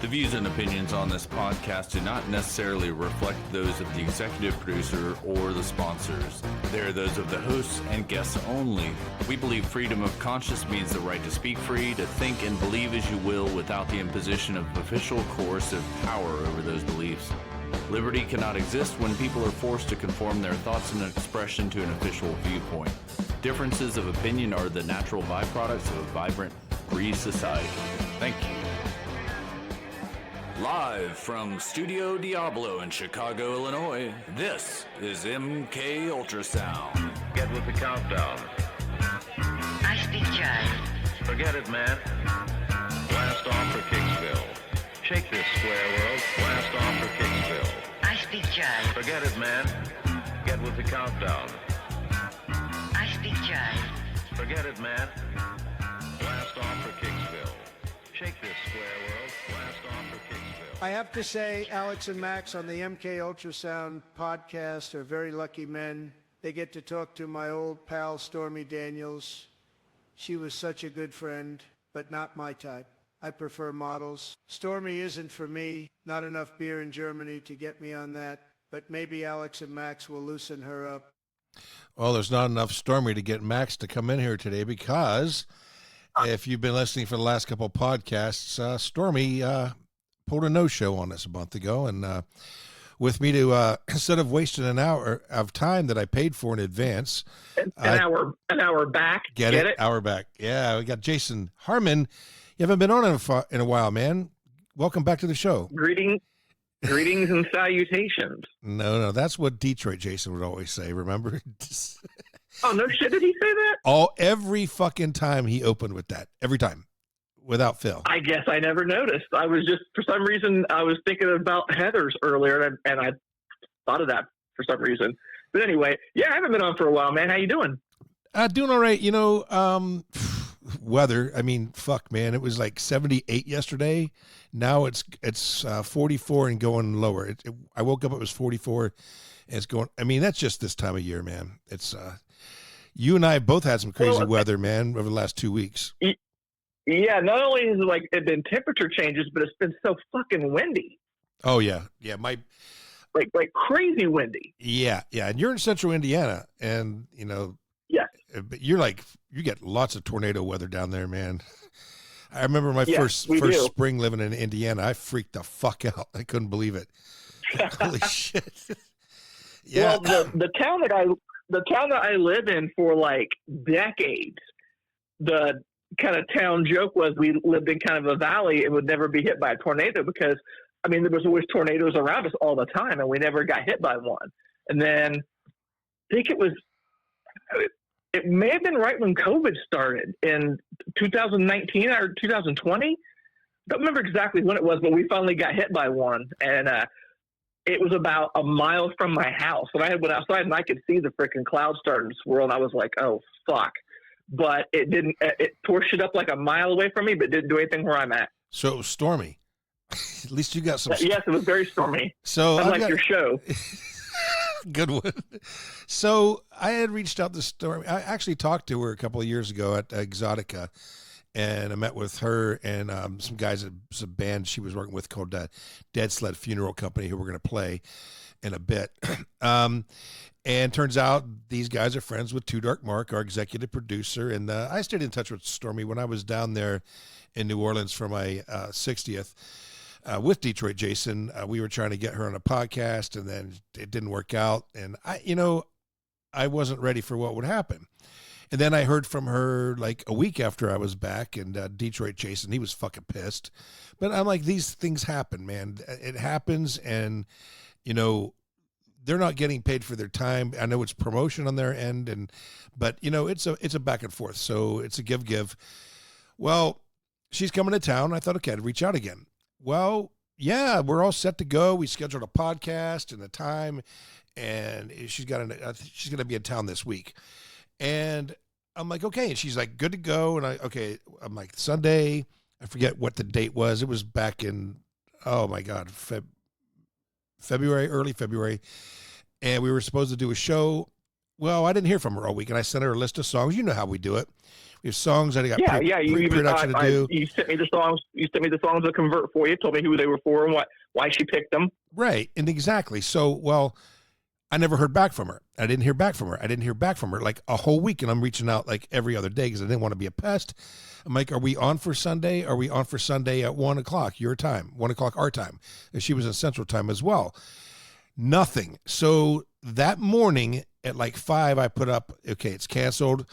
The views and opinions on this podcast do not necessarily reflect those of the executive producer or the sponsors. They are those of the hosts and guests only. We believe freedom of conscience means the right to speak free, to think and believe as you will without the imposition of official coercive power over those beliefs. Liberty cannot exist when people are forced to conform their thoughts and expression to an official viewpoint. Differences of opinion are the natural byproducts of a vibrant, free society. Thank you. Live from Studio Diablo in Chicago, Illinois, this is MK Ultrasound. Get with the countdown. I speak jive. Forget it, man. Blast off for Kicksville. Shake this square world. Blast off for Kicksville. I speak jive. Forget it, man. Get with the countdown. I speak jive. Forget it, man. Blast off for Kicksville. Shake this square world. Blast off for Kicksville. I have to say, Alex and Max on the MK Ultrasound podcast are very lucky men. They get to talk to my old pal, Stormy Daniels. She was such a good friend, but not my type. I prefer models. Stormy isn't for me. Not enough beer in Germany to get me on that. But maybe Alex and Max will loosen her up. Well, there's not enough Stormy to get Max to come in here today because if you've been listening for the last couple of podcasts, Stormy pulled a no-show on us a month ago. And with me to, instead of wasting an hour of time that I paid for in advance. An hour back. Get it? Hour back. Yeah, we got JSIN. Harmon, you haven't been on in a while, man. Welcome back to the show. Greetings and salutations. No, that's what Detroit JSIN would always say, remember? Oh, no shit, did he say that? Every fucking time he opened with that. Every time. Without fail. I guess I never noticed. I was just, for some reason, I was thinking about Heather's earlier, and I thought of that for some reason. But anyway, yeah, I haven't been on for a while, man. How you doing? Doing all right. You know, weather, I mean, fuck, man. It was like 78 yesterday. Now it's 44 and going lower. I woke up, it was 44, and it's going, I mean, that's just this time of year, man. It's, you and I both had some crazy weather, man, over the last 2 weeks. Yeah, not only has it been temperature changes, but it's been so fucking windy. Oh yeah, like crazy windy. Yeah, and you're in central Indiana, and you know, yeah, but you get lots of tornado weather down there, man. I remember my first spring living in Indiana. I freaked the fuck out. I couldn't believe it. Holy shit. Yeah. Well, the town that I live in for like decades, the kind of town joke was we lived in kind of a valley and would never be hit by a tornado because, I mean, there was always tornadoes around us all the time and we never got hit by one. And then I think it may have been right when COVID started in 2019 or 2020. Don't remember exactly when it was, but we finally got hit by one. And it was about a mile from my house. And I went outside and I could see the freaking clouds starting to swirl. And I was like, oh, fuck. But it didn't, it tore shit up like a mile away from me, but didn't do anything where I'm at. So it was stormy. At least you got some. Yes, it was very stormy. So I like your show. Good one. So I had reached out to Stormy. I actually talked to her a couple of years ago at Exotica, and I met with her and some guys at some band she was working with called Dead Sled Funeral Company, who we're going to play in a bit. And turns out these guys are friends with Too Dark Mark, our executive producer. And I stayed in touch with Stormy when I was down there in New Orleans for my 60th with Detroit JSIN. We were trying to get her on a podcast, and then it didn't work out. And I wasn't ready for what would happen. And then I heard from her like a week after I was back, and Detroit JSIN, he was fucking pissed. But I'm like, these things happen, man. It happens, and, you know, they're not getting paid for their time. I know it's promotion on their end, but you know, it's a back and forth. So it's a give. Well, she's coming to town. I thought, okay, I'd reach out again. Well, yeah, we're all set to go. We scheduled a podcast and a time, and she's going to be in town this week. And I'm like, okay. And she's like, good to go. And I'm like, Sunday, I forget what the date was. It was back in, oh my God, early February, and we were supposed to do a show. Well, I didn't hear from her all week, and I sent her a list of songs. You know how we do it. We have songs that I got You even pre-production to do. you sent me the songs. You sent me the songs to convert for you. Told me who they were for and why she picked them. Right, and exactly. So, well, I never heard back from her. I didn't hear back from her. Like a whole week, and I'm reaching out like every other day because I didn't want to be a pest. I'm like, are we on for Sunday? Are we on for Sunday at 1:00 your time, 1:00 our time? And she was in Central Time as well. Nothing. So that morning at like 5, I put up, okay, it's canceled.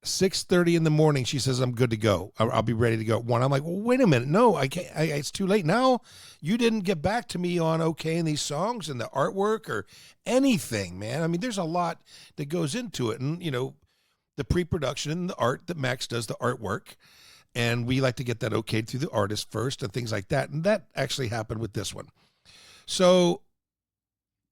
6:30 in the morning, she says, I'm good to go. I'll be ready to go at 1. I'm like, well, wait a minute. No, I can't. It's too late now. You didn't get back to me on okaying these songs and the artwork or anything, man. I mean, there's a lot that goes into it. And, you know, the pre-production and the art that Max does, the artwork. And we like to get that okayed through the artist first and things like that. And that actually happened with this one. So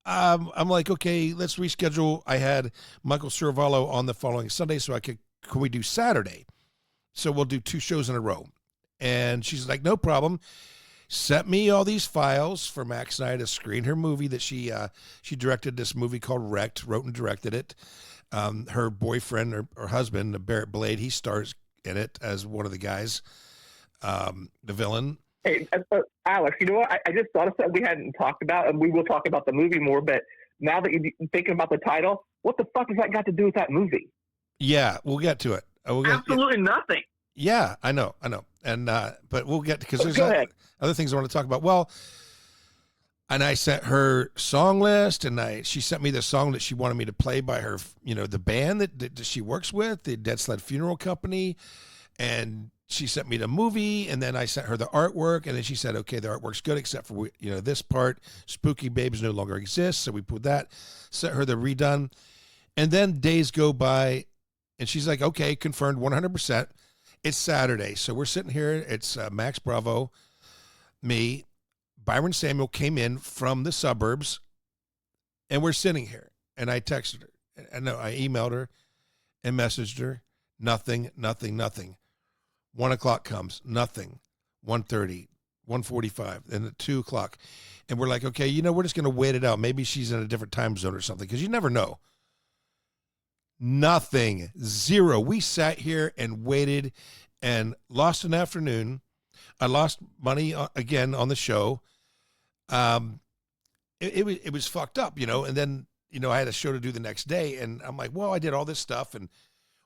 I'm like, okay, let's reschedule. I had Michael Cervallo on the following Sunday, so can we do Saturday? So we'll do 2 shows in a row. And she's like, no problem. Sent me all these files for Max and I to screen her movie that she directed, this movie called Wrecked, wrote and directed it. Her boyfriend or husband, Barrett Blade, he stars in it as one of the guys, the villain. Hey, Alex, you know what? I just thought of something we hadn't talked about, and we will talk about the movie more, but now that you're thinking about the title, what the fuck has that got to do with that movie? Yeah, we'll get to it. Absolutely nothing. Yeah, I know. And, but we'll get, because there's other things I want to talk about. Well, and I sent her song list, and she sent me the song that she wanted me to play by her, you know, the band that she works with, the Dead Sled Funeral Company. And she sent me the movie, and then I sent her the artwork, and then she said, okay, the artwork's good, except for, you know, this part, Spooky Babes no longer exists. So we put that, sent her the redone. And then days go by, and she's like, okay, confirmed 100%. It's Saturday. So we're sitting here. It's Max Bravo, me, Byron Samuel came in from the suburbs, and we're sitting here. And I texted her. And no, I emailed her and messaged her. Nothing. 1:00 comes, nothing. 1:30, 1:45, and at 2:00. And we're like, okay, you know, we're just going to wait it out. Maybe she's in a different time zone or something, because you never know. Nothing. 0. We sat here and waited and lost an afternoon. I lost money again on the show. It was fucked up, you know, and then, you know, I had a show to do the next day, and I'm like, well, I did all this stuff, and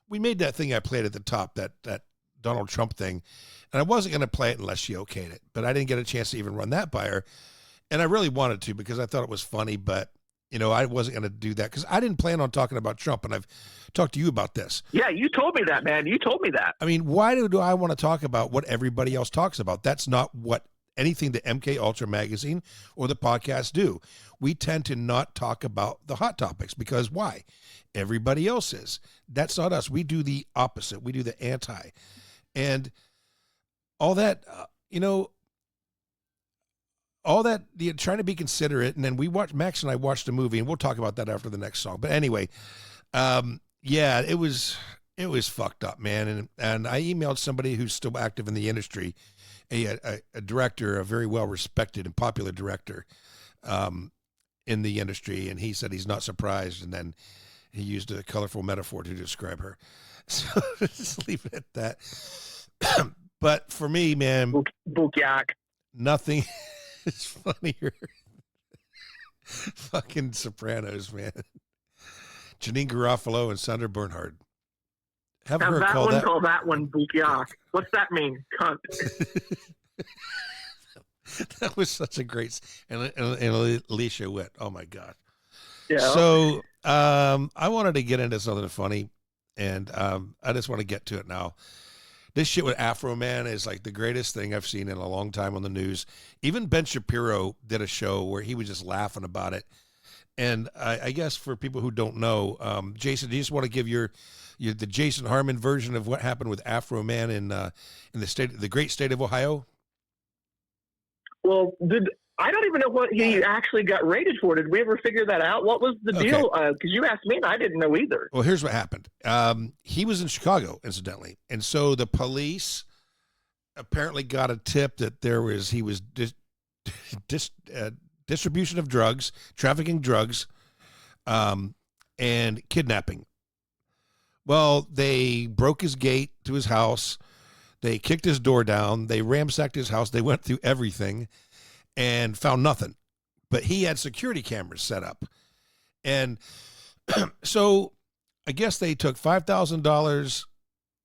we made that thing I played at the top, that Donald Trump thing, and I wasn't going to play it unless she okayed it, but I didn't get a chance to even run that by her, and I really wanted to because I thought it was funny, but, you know, I wasn't going to do that because I didn't plan on talking about Trump, and I've talked to you about this. Yeah, you told me that, man. You told me that. I mean, why do I want to talk about what everybody else talks about? That's not what anything the MK Ultra magazine or the podcast do. We tend to not talk about the hot topics because why? Everybody else is. That's not us. We do the opposite. We do the anti. And all that, you know, all that, trying to be considerate. And then Max and I watched a movie, and we'll talk about that after the next song. But anyway, yeah, it was fucked up, man. And I emailed somebody who's still active in the industry, a director, a very well-respected and popular director in the industry. And he said he's not surprised. And then he used a colorful metaphor to describe her. So just leave it at that. But for me, man, Bookyak. Nothing is funnier. Fucking Sopranos, man. Janine Garofalo and Zander Bernhard. Haven't heard call that one Bookyak. What's that mean? Cunt. That was such a great, and Alicia Witt. Oh my God. Yeah. So I wanted to get into something funny, and I just want to get to it now. This shit with Afro Man is like the greatest thing I've seen in a long time on the news. Even Ben Shapiro did a show where he was just laughing about it. And I guess for people who don't know, Jason, do you just want to give the Jason Harmon version of what happened with Afro Man in the great state of Ohio? Well, I don't even know what he actually got rated for. Did we ever figure that out? What was the deal? Because you asked me and I didn't know either. Well, here's what happened. He was in Chicago, incidentally. And so the police apparently got a tip that he was distribution of drugs, trafficking drugs, and kidnapping. Well, they broke his gate to his house. They kicked his door down. They ransacked his house. They went through everything and found nothing. But he had security cameras set up. And so I guess they took $5,000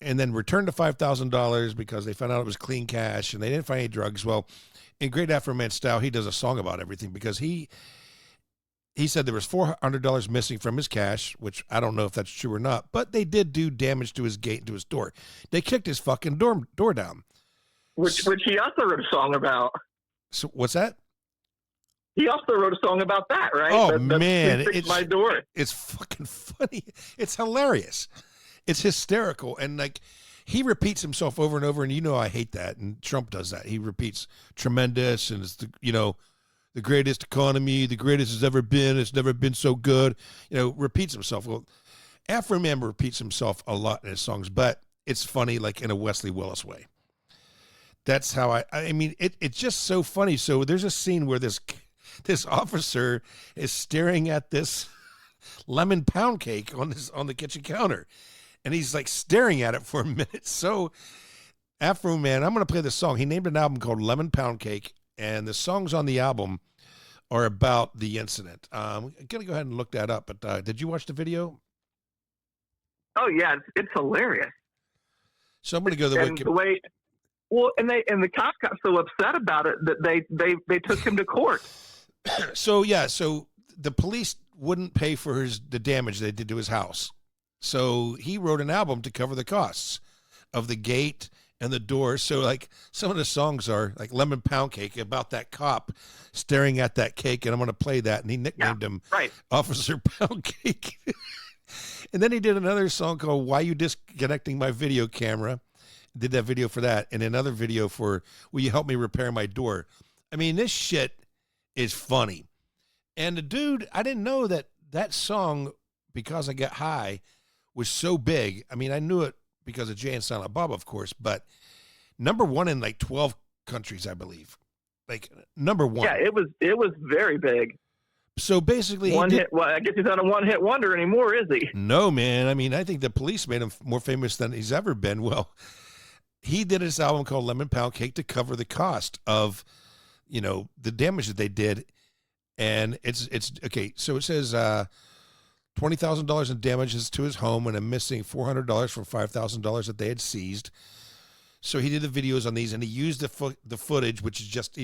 and then returned the $5,000 because they found out it was clean cash and they didn't find any drugs. Well, in great Afro Man style, he does a song about everything because he said there was $400 missing from his cash, which I don't know if that's true or not, but they did do damage to his gate and to his door. They kicked his fucking door down. Which he also wrote a song about. So what's that? He also wrote a song about that, right? Oh, man. It's my door. It's fucking funny. It's hilarious. It's hysterical. And like, he repeats himself over and over. And you know, I hate that. And Trump does that. He repeats tremendous. And it's the, you know, the greatest economy, the greatest has ever been. It's never been so good. You know, repeats himself. Well, Afro Man repeats himself a lot in his songs, but it's funny, like in a Wesley Willis way. That's how I mean, it's just so funny. So there's a scene where this officer is staring at this lemon pound cake on the kitchen counter, and he's like staring at it for a minute. So Afro Man, I'm going to play the song. He named an album called Lemon Pound Cake, and the songs on the album are about the incident. I'm going to go ahead and look that up, but did you watch the video? Oh yeah, it's hilarious. So I'm going to go the way. Well, and the cops got so upset about it that they took him to court. So the police wouldn't pay for the damage they did to his house. So he wrote an album to cover the costs of the gate and the door. So like some of the songs are like Lemon Pound Cake, about that cop staring at that cake, and I'm going to play that. And he nicknamed him Officer Pound Cake. And then he did another song called Why You Disconnecting My Video Camera. Did that video for that, and another video for Will You Help Me Repair My Door. I mean, this shit is funny. And the dude, I didn't know that song, Because I Get High, was so big. I mean, I knew it because of Jay and Silent Bob, of course, but number one in like 12 countries, I believe. Like number one. Yeah, it was very big. So basically, well, I guess he's not a one-hit wonder anymore, is he? No, man. I mean, I think the police made him more famous than he's ever been. Well, he did this album called Lemon Pound Cake to cover the cost of, you know, the damage that they did. And it's okay. So it says $20,000 in damages to his home and a missing $400 from $5,000 that they had seized. So he did the videos on these, and he used the footage, which is just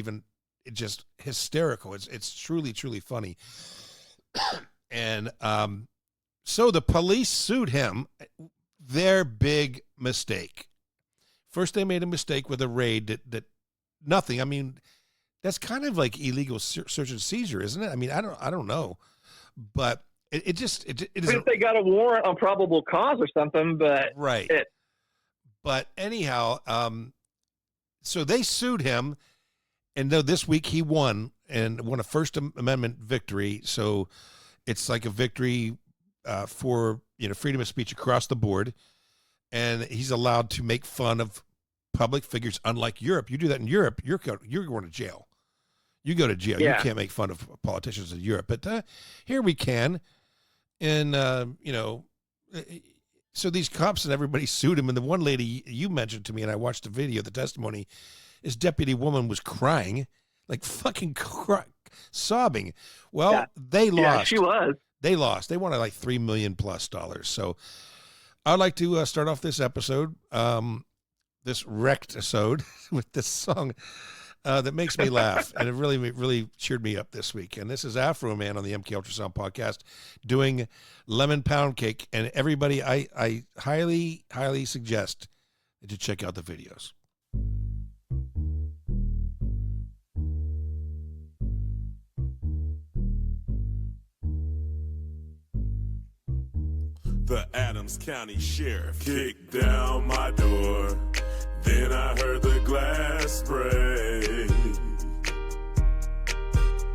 hysterical. It's truly, truly funny. And so the police sued him. Their big mistake. First, they made a mistake with a raid that nothing. I mean, that's kind of like illegal search and seizure, isn't it? I mean, I don't know, but it is. I think they got a warrant on probable cause or something, but right. But anyhow, so they sued him, and though this week he won a First Amendment victory. So it's like a victory for freedom of speech across the board, and he's allowed to make fun of public figures. Unlike Europe, you do that in Europe, you're going to jail. You go to jail. Yeah. You can't make fun of politicians in Europe, but here we can. And so these cops and everybody sued him. And the one lady you mentioned to me, and I watched the video, the testimony, this deputy woman was crying, like fucking sobbing. Well, they lost. Yeah, she was. They lost. They wanted like $3 million+. So I'd like to start off this episode, this wrecked episode, with this song that makes me laugh. And it really, really cheered me up this week. And this is Afro Man on the MK Ultrasound podcast doing Lemon Pound Cake. And everybody, I highly, highly suggest that you check out the videos. The Adams County Sheriff kicked down my door. Then I heard the glass break.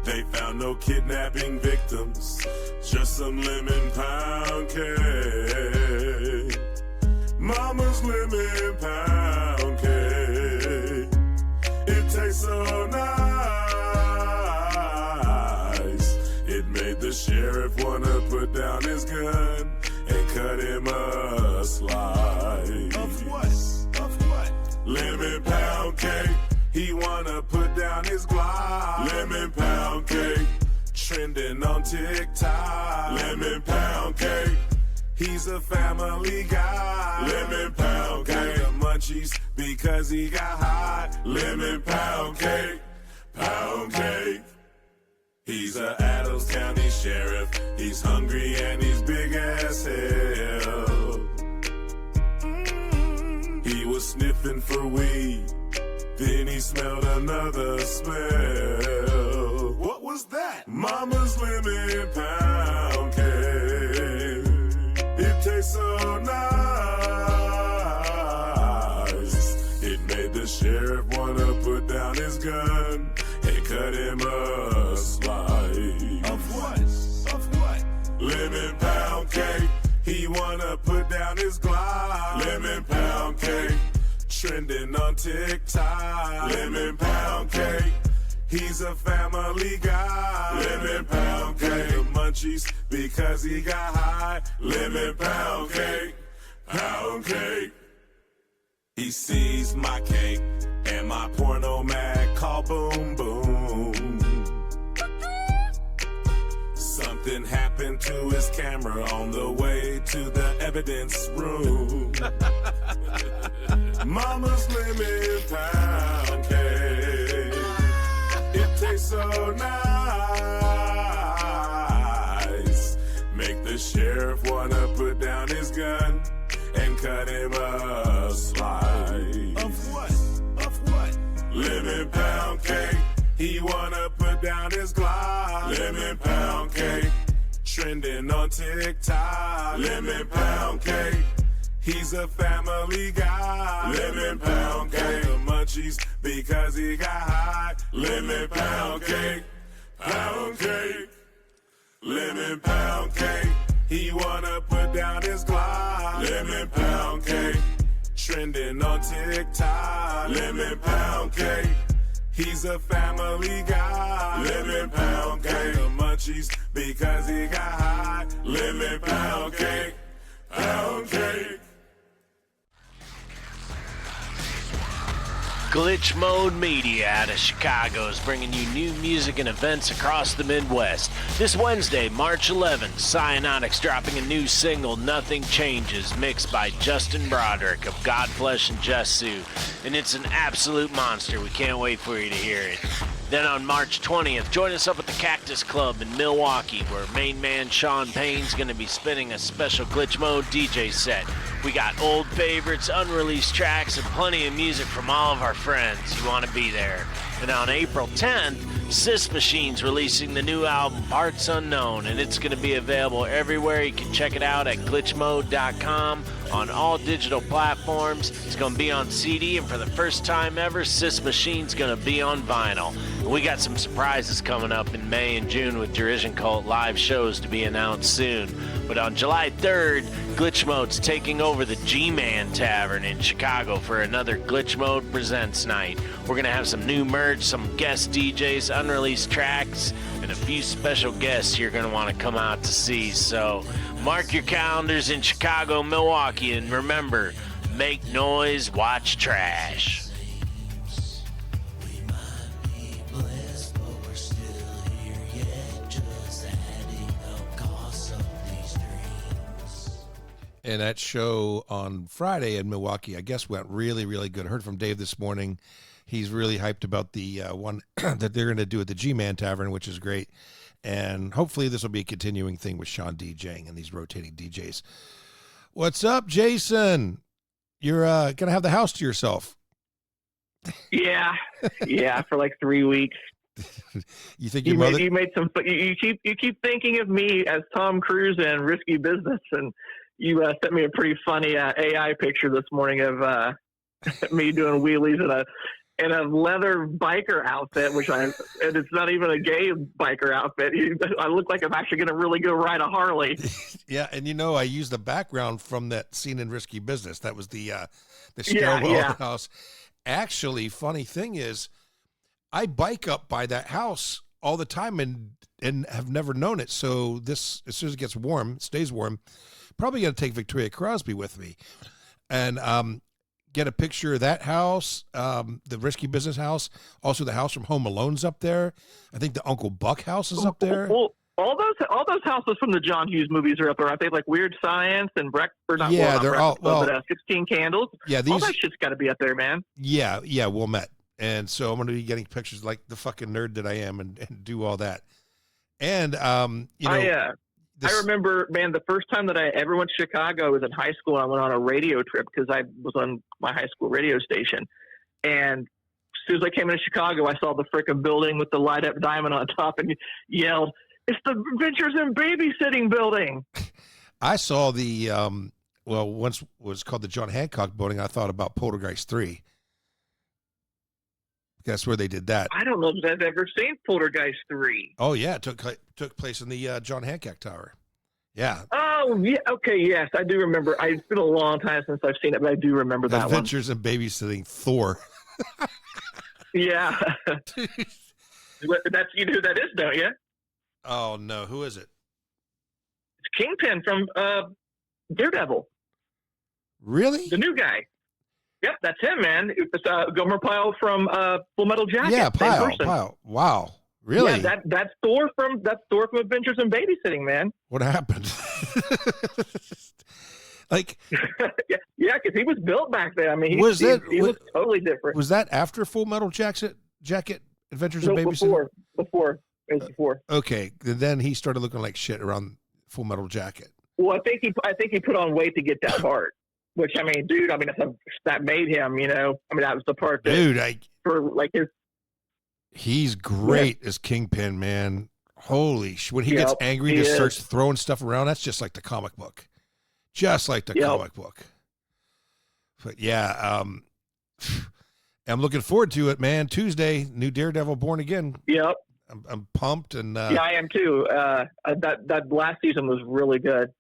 They found no kidnapping victims, just some lemon pound cake. Mama's lemon pound cake. It tastes so nice. It made the sheriff wanna put down his gun and cut him up. Lemon pound cake, he wanna put down his Glock. Lemon pound cake, trending on TikTok. Lemon pound cake, he's a family guy. Lemon pound cake, the munchies because he got hot. Lemon pound cake, pound cake. He's a Adams County sheriff. He's hungry and he's big as hell. He was sniffing for weed, then he smelled another smell. What was that? Mama's lemon pound cake. It tastes so nice. It made the sheriff wanna put down his gun and cut him a slice. Of what? Of what? Lemon pound cake. He wanna put down his Glock. Lemon pound cake, trending on TikTok. Lemon pound cake, he's a family guy. Lemon pound cake, the munchies because he got high. Lemon pound cake, pound cake. He sees my cake and my porno mag call boom boom. Something happened to his camera on the way to the evidence room. Mama's lemon pound cake. It tastes so nice. Make the sheriff wanna put down his gun and cut him a slice. Of what? Of what? Lemon pound cake. He wanna put down his Glock. Lemon pound cake, trending on TikTok. Lemon pound cake, he's a family guy. Lemon pound cake, the munchies because he got high. Lemon pound cake, pound cake. Lemon pound cake, he wanna put down his Glock. Lemon pound cake, trending on TikTok. Lemon pound cake, he's a family guy. Lemon pound cake, the munchies because he got high. Lemon pound cake, pound cake. Glitch Mode Media out of Chicago is bringing you new music and events across the Midwest. This Wednesday, March 11th, Cyanotics dropping a new single, Nothing Changes, mixed by Justin Broderick of Godflesh and Just Sue. And it's an absolute monster. We can't wait for you to hear it. Then on March 20th, join us up at the Cactus Club in Milwaukee, where main man Sean Payne's going to be spinning a special Glitch Mode DJ set. We got old favorites, unreleased tracks, and plenty of music from all of our friends. You want to be there. And on April 10th, Sis Machine's releasing the new album, Parts Unknown, and it's going to be available everywhere. You can check it out at glitchmode.com on all digital platforms. It's going to be on CD, and for the first time ever, Sis Machine's going to be on vinyl. And we got some surprises coming up in May and June with Derision Cult live shows to be announced soon. But on July 3rd, Glitch Mode's taking over the G-Man Tavern in Chicago for another Glitch Mode Presents night. We're going to have some new merch, some guest DJs, unreleased tracks, and a few special guests you're going to want to come out to see. So mark your calendars in Chicago, Milwaukee, and remember, make noise, watch trash. And that show on Friday in Milwaukee, I guess, went really, really good. I heard from Dave this morning. He's really hyped about the one that they're going to do at the G-Man Tavern, which is great. And hopefully this will be a continuing thing with Sean DJing and these rotating DJs. What's up, Jason? You're going to have the house to yourself. Yeah, for like 3 weeks. You think your mother? You made some. You keep thinking of me as Tom Cruise in Risky Business, and you sent me a pretty funny AI picture this morning of me doing wheelies in a leather biker outfit, and it's not even a gay biker outfit. I look like I'm actually going to really go ride a Harley. Yeah, and I used the background from that scene in Risky Business. That was the stairwell of the house. Actually, funny thing is, I bike up by that house all the time and have never known it. So this, as soon as it gets warm, stays warm, probably going to take Victoria Crosby with me. And get a picture of that house, the Risky Business house. Also, the house from Home Alone's up there. I think the Uncle Buck house is up there. Well, all those houses from the John Hughes movies are up there. I think like Weird Science and they're all 16 Candles. Yeah, all that shit's got to be up there, man. Yeah, Wilmette. And so I'm going to be getting pictures like the fucking nerd that I am and do all that. And I remember, man, the first time that I ever went to Chicago, I was in high school. And I went on a radio trip because I was on my high school radio station. And as soon as I came into Chicago, I saw the frickin' building with the light up diamond on top and yelled, "It's the Adventures in Babysitting building." I saw the, once was called the John Hancock building. I thought about Poltergeist 3. That's where they did that. I don't know if I've ever seen Poltergeist 3. Oh, yeah. It took place in the John Hancock Tower. Yeah. Oh, yeah. Okay, yes. I do remember. It's been a long time since I've seen it, but I do remember that one. Adventures in Babysitting Thor. Yeah. You know who that is, don't you? Oh, no. Who is it? It's Kingpin from Daredevil. Really? The new guy. Yep, that's him, man. It's Gomer Pyle from Full Metal Jacket. Yeah, Pyle. Wow, really? Yeah, that's Thor from Adventures in Babysitting, man. What happened? Like, yeah, because he was built back then. I mean, he was totally different. Was that after Full Metal Jacket? Adventures in Babysitting? Before. It was before. Okay, then he started looking like shit around Full Metal Jacket. Well, I think he put on weight to get that part. Which, I mean, dude, that made him, that was the part that, dude, he's great as Kingpin, man. Holy shit. When he gets angry, just starts throwing stuff around. That's just like the comic book. Just like the comic book. But yeah, I'm looking forward to it, man. Tuesday, new Daredevil Born Again. Yep. I'm pumped. And yeah, I am too. That last season was really good.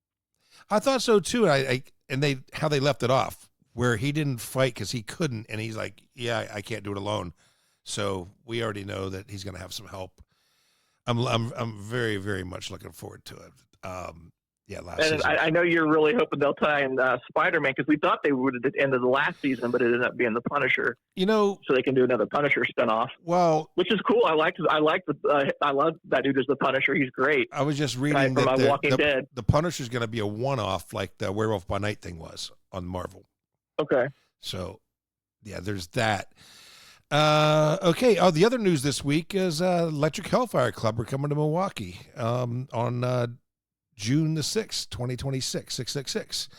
I thought so too. And how they left it off, where he didn't fight because he couldn't, and he's like, "Yeah, I can't do it alone." So we already know that he's going to have some help. I'm very, very much looking forward to it. Last season. I know you're really hoping they'll tie in Spider-Man, because we thought they would at the end of the last season, but it ended up being the Punisher. So they can do another Punisher spinoff. Well, which is cool. I love that dude as the Punisher. He's great. I was just reading that the Punisher's going to be a one-off, like the Werewolf by Night thing was on Marvel. Okay. So, yeah, there's that. Okay. Oh, the other news this week is Electric Hellfire Club are coming to Milwaukee on June the 6th, 2026, 666.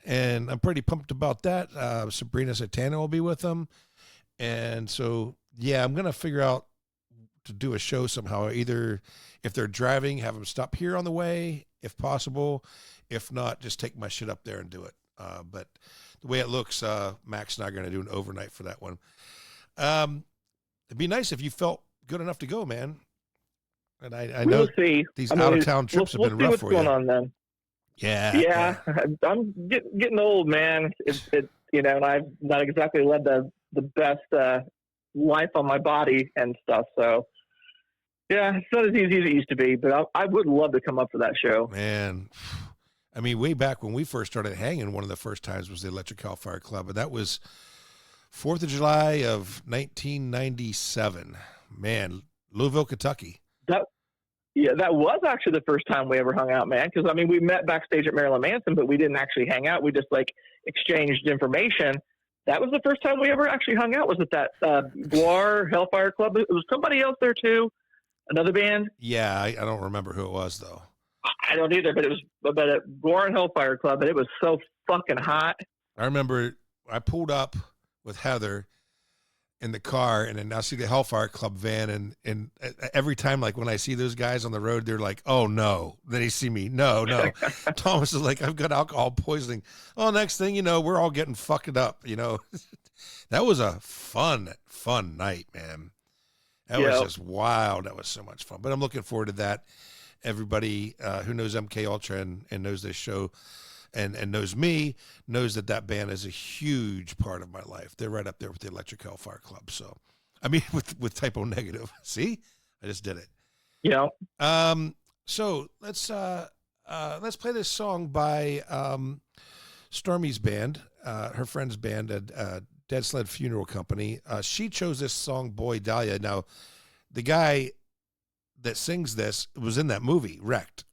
And I'm pretty pumped about that. Sabrina Satana will be with them. And so, yeah, I'm going to figure out to do a show somehow. Either if they're driving, have them stop here on the way, if possible. If not, just take my shit up there and do it. But the way it looks, Max and I are going to do an overnight for that one. It'd be nice if you felt good enough to go, man. And I know these out-of-town trips have been rough for you. What's going on then? Yeah. I'm getting old, man. And I've not exactly led the best life on my body and stuff. So, yeah, it's not as easy as it used to be. But I would love to come up for that show. Man, I mean, way back when we first started hanging, one of the first times was the Electric Hellfire Club, and that was 4th of July of 1997. Man, Louisville, Kentucky. That was actually the first time we ever hung out, man. Because, we met backstage at Marilyn Manson, but we didn't actually hang out. We just, exchanged information. That was the first time we ever actually hung out, was at that Guar Hellfire Club. It was somebody else there, too. Another band. Yeah, I don't remember who it was, though. I don't either, but it was at Guar Hellfire Club, and it was so fucking hot. I remember I pulled up with Heather in the car, and then I see the Hellfire Club van, and every time, when I see those guys on the road, they're like, "Oh no!" Then they see me, no. Thomas is like, "I've got alcohol poisoning." Oh, next thing you know, we're all getting fucked up. That was a fun night, man. That was just wild. That was so much fun. But I'm looking forward to that. Everybody who knows MK Ultra and knows this show and knows me, knows that band is a huge part of my life. They're right up there with the Electric Hellfire Club. So, with Typo Negative. See, I just did it. Yeah. So let's play this song by Stormy's band, her friend's band, Dead Sled Funeral Company. She chose this song, Boy Dahlia. Now, the guy that sings this was in that movie, Wrecked.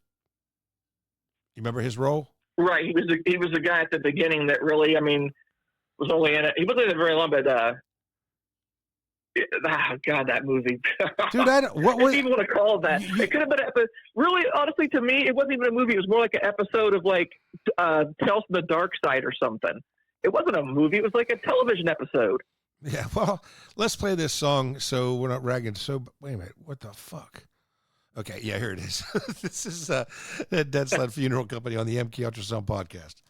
You remember his role? Right. He was the guy at the beginning that really, I mean, was only in it. He wasn't in it very long, but God, that movie. Dude, I don't even want to call it that. It could have been, but really, honestly, to me, it wasn't even a movie. It was more like an episode of like Tales from the Dark Side or something. It wasn't a movie. It was like a television episode. Yeah, well, let's play this song so we're not ragging. So, wait a minute. What the fuck? Okay, yeah, here it is. This is Dead Sled Funeral Company on the MK Ultrasound podcast.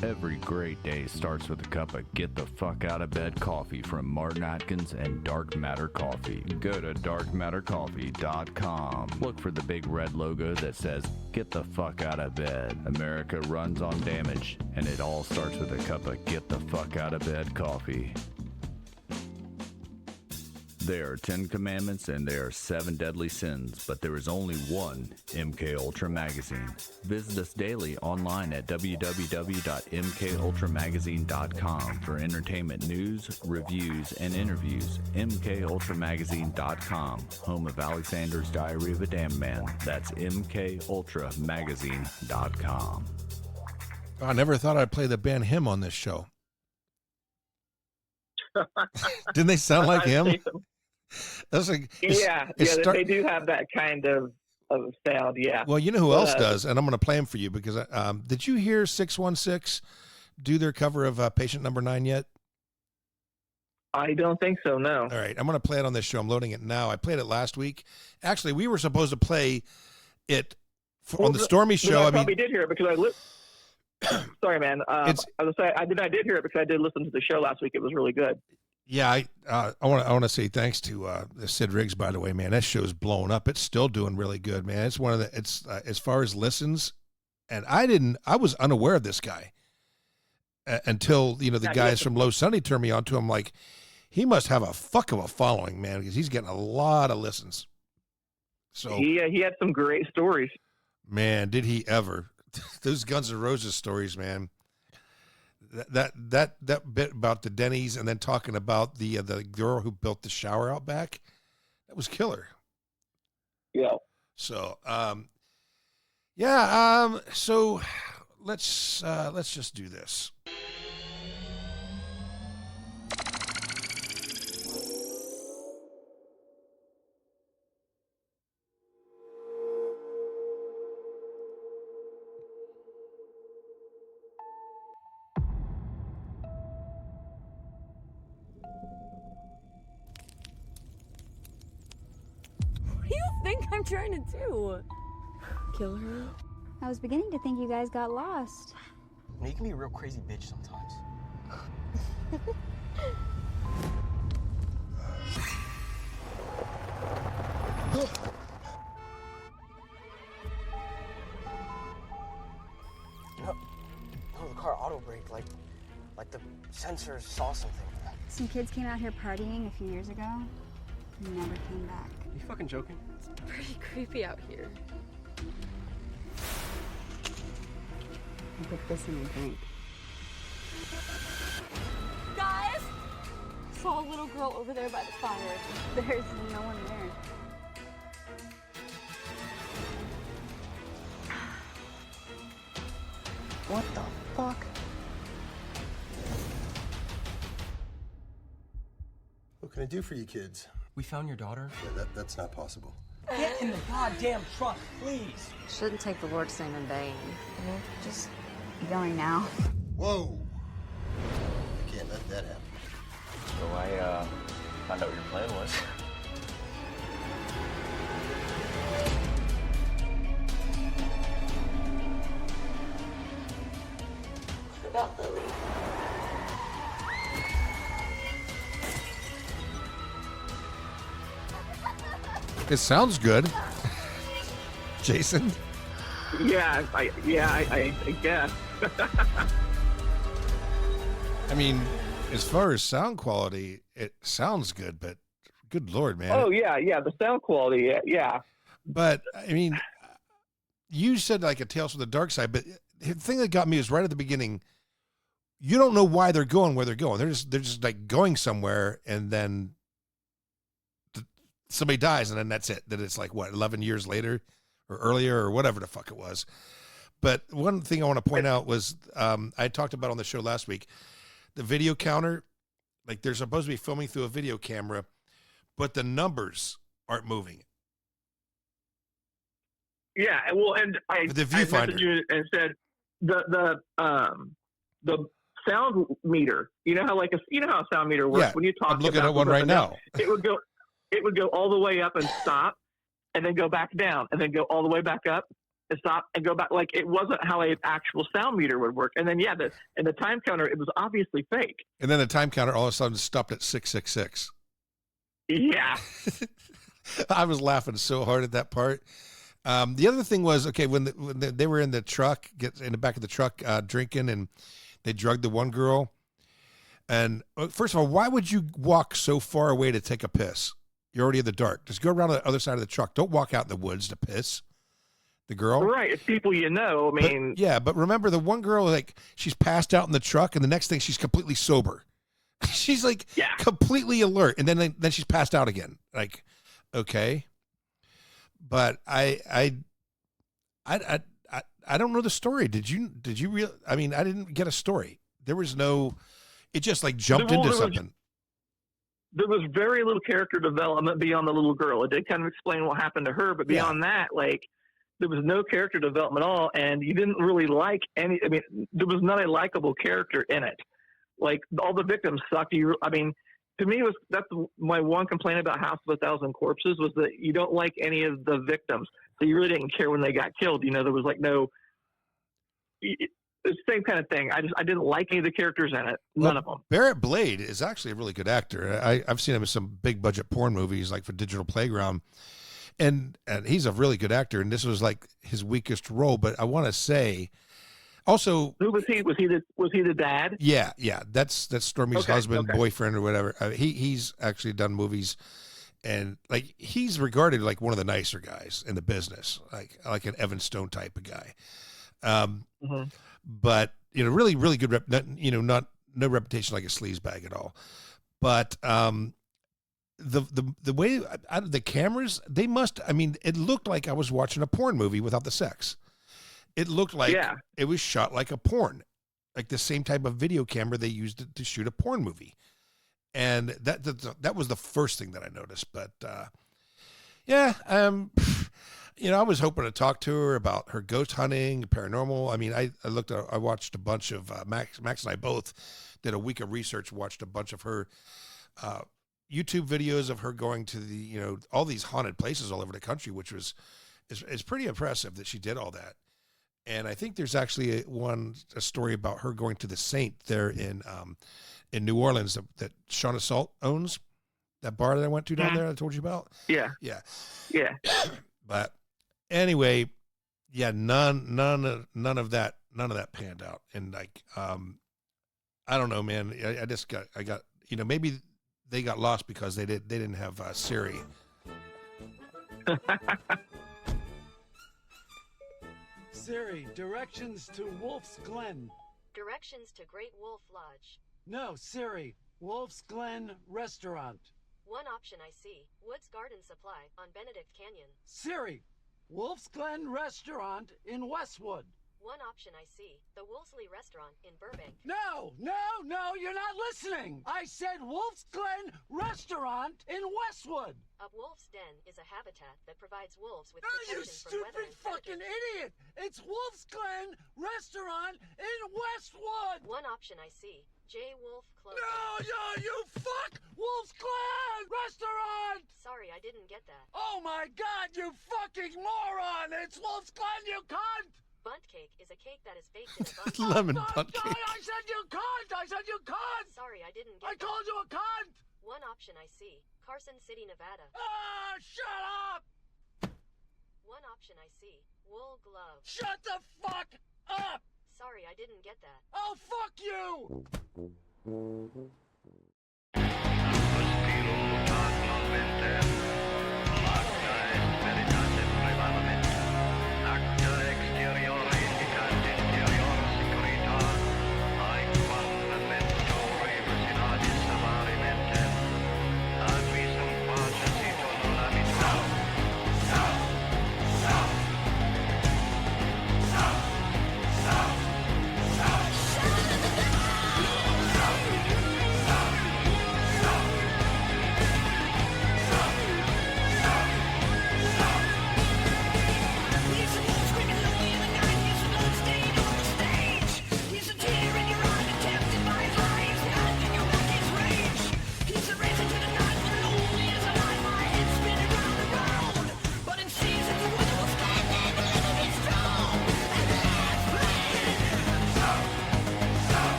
Every great day starts with a cup of get the fuck out of bed coffee from Martin Atkins and Dark Matter Coffee. Go to darkmattercoffee.com. Look for the big red logo that says get the fuck out of bed. America runs on damage, and it all starts with a cup of get the fuck out of bed coffee. There are 10 commandments and there are 7 deadly sins, but there is only one MK Ultra Magazine. Visit us daily online at www.mkultramagazine.com for entertainment news, reviews, and interviews. mkultramagazine.com, home of Alexander's Diary of a Damned Man. That's mkultramagazine.com. I never thought I'd play the band Him on this show. Didn't they sound like him? That's like, they do have that kind of sound. Yeah. Well, you know who else does, and I'm going to play him for you because did you hear 616 do their cover of Patient Number 9 yet? I don't think so. No. All right, I'm going to play it on this show. I'm loading it now. I played it last week. Actually, we were supposed to play it on the Stormy show. I probably did hear it because sorry, man. I did hear it because I did listen to the show last week. It was really good. Yeah, I want to say thanks to Sid Riggs, by the way, man. That show's blowing up. It's still doing really good, man. It's one of the as far as listens, and I was unaware of this guy until the guys from Low Sunny turned me on to him. Like, he must have a fuck of a following, man, because he's getting a lot of listens. So he had some great stories. Man, did he ever? Those Guns N' Roses stories, man. That bit about the Denny's and then talking about the girl who built the shower out back, that was killer. Yeah. So so let's just do this. What do you think I'm trying to do? Kill her? I was beginning to think you guys got lost. You can be a real crazy bitch sometimes. No, the car auto braked, like the sensors saw something. Some kids came out here partying a few years ago and never came back. Are you fucking joking? It's pretty creepy out here. I'll put this in your drink. Guys! Saw a little girl over there by the fire. There's no one there. What the fuck? What can I do for you kids? We found your daughter. Yeah, that's not possible. Get in the goddamn truck, please. Shouldn't take the Lord's name in vain. Just going now. Whoa! I can't let that happen. So I found out what your plan was. What about Lily? It sounds good. Jason? Yeah, I guess. I mean, as far as sound quality, it sounds good, but good Lord, man. Oh, yeah, the sound quality, yeah. But, I mean, you said like a Tales from the Dark Side, but the thing that got me is right at the beginning, you don't know why they're going where they're going. They're just like going somewhere, and then somebody dies, and then that's it. That it's like, what, 11 years later or earlier or whatever the fuck it was. But one thing I want to point out was I talked about on the show last week, the video counter, like they're supposed to be filming through a video camera, but the numbers aren't moving. Yeah, well, and I messaged you and said the sound meter. You know how how a sound meter works when you talk. I'm looking at one right now. It would go all the way up and stop, and then go back down, and then go all the way back up and stop and go back. Like, it wasn't how an actual sound meter would work. And then the time counter, it was obviously fake. And then the time counter all of a sudden stopped at 666. Yeah. I was laughing so hard at that part. The other thing was, okay, when they were in the truck, in the back of the truck, drinking, and they drugged the one girl. And first of all, why would you walk so far away to take a piss? You're already in the dark. Just go around the other side of the truck. Don't walk out in the woods to piss. The girl, right? It's people you know. I mean, but remember the one girl, like, she's passed out in the truck, and the next thing she's completely sober. She's like completely alert, and then she's passed out again. Like, okay, but I don't know the story. Did you real? I mean, I didn't get a story. There was no. It just like jumped into something. There was very little character development beyond the little girl. It did kind of explain what happened to her, but beyond that, like, there was no character development at all, and you didn't really like any. I mean, there was not a likable character in it. Like, all the victims sucked. I mean, to me, that's my one complaint about House of a Thousand Corpses, was that you don't like any of the victims, so you really didn't care when they got killed. You know, there was like no. the same kind of thing. I didn't like any of the characters in it. None of them. Barrett Blade is actually a really good actor. I've seen him in some big budget porn movies, like for Digital Playground, and he's a really good actor. And this was like his weakest role. But I want to say, also, who was he? Was he the dad? Yeah. That's Stormy's husband, boyfriend, or whatever. He's actually done movies, and like he's regarded like one of the nicer guys in the business, like an Evan Stone type of guy. But really, really good no reputation like a sleazebag at all. But the way out of the cameras, it looked like I was watching a porn movie without the sex. It looked like it was shot like a porn, like the same type of video camera they used to shoot a porn movie. And that was the first thing that I noticed. But I was hoping to talk to her about her ghost hunting, paranormal. I mean, I watched a bunch of Max and I both did a week of research, watched a bunch of her YouTube videos of her going to the all these haunted places all over the country, which is pretty impressive that she did all that. And I think there's actually a story about her going to the Saint there in New Orleans that Sean Assault owns, that bar that I went to down there I told you about. Yeah. But anyway, none of that panned out. And like, I don't know, man. I got maybe they got lost because they didn't have Siri. Siri, directions to Wolf's Glen. Directions to Great Wolf Lodge. No, Siri, Wolf's Glen Restaurant. One option I see, Woods Garden Supply on Benedict Canyon. Siri, Wolf's Glen Restaurant in Westwood. One option I see, the Wolseley Restaurant in Burbank. No, you're not listening. I said Wolf's Glen Restaurant in Westwood. A wolf's den is a habitat that provides wolves with you protection from weather stupid and fucking idiot! It's Wolf's Glen Restaurant in Westwood. One option I see, J. Wolf Clothing. No, you fuck! Wolf's Glen Restaurant! Sorry, I didn't get that. Oh my God, you fucking moron! It's Wolf's Glen, you cunt! Bunt cake is a cake that is baked in a bun. Lemon bunt cake. I said you cunt! Sorry, I didn't get I called you a cunt! One option I see, Carson City, Nevada. Shut up! One option I see, wool glove. Shut the fuck up! Sorry, I didn't get that. Oh, fuck you!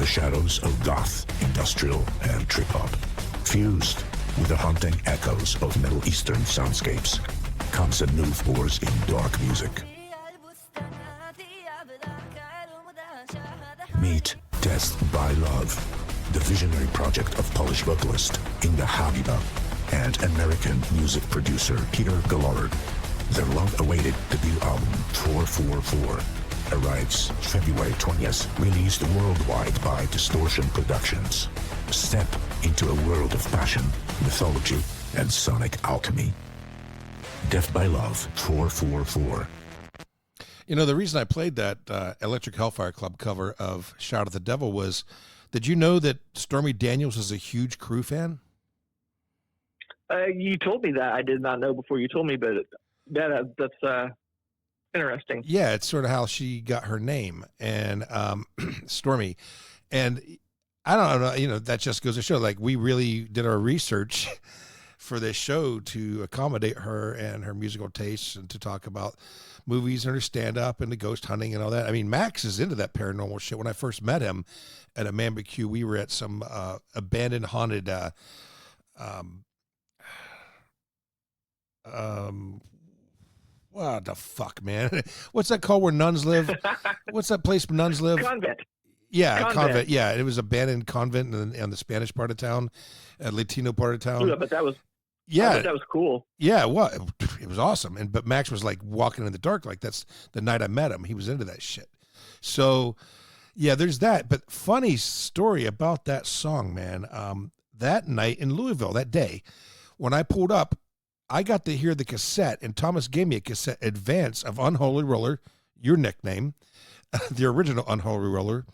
shadows of goth, industrial, and trip-hop, fused with the haunting echoes of Middle Eastern soundscapes, comes a new force in dark music. Meet Death by Love, the visionary project of Polish vocalist Inga Habiba and American music producer Peter Gallard. Their long-awaited debut album, 444, arrives February 20th, released worldwide by Distortion Productions. Step into a world of passion, mythology, and sonic alchemy. Death by Love, 444. You know, the reason I played that Electric Hellfire Club cover of Shout at the Devil was, did you know that Stormy Daniels is a huge Crew fan? You told me that. I did not know before you told me, but that's interesting. Yeah, it's sort of how she got her name, and Stormy. And I don't know, you know, that just goes to show, like, we really did our research for this show to accommodate her and her musical tastes and to talk about movies and her stand-up and the ghost hunting and all that. I mean, Max is into that paranormal shit. When I first met him at a Mambecue, we were at some abandoned haunted what the fuck, man? What's that called where nuns live? What's that place where nuns live? Convent. Yeah, convent. Yeah, it was abandoned convent in the Spanish part of town, Latino part of town. Yeah, but that was yeah, that was cool. Yeah, it was awesome. But Max was like walking in the dark. Like, that's the night I met him. He was into that shit. So yeah, there's that. But funny story about that song, man. That night in Louisville, that day, when I pulled up, I got to hear the cassette, and Thomas gave me a cassette advance of Unholy Roller, your nickname, the original Unholy Roller,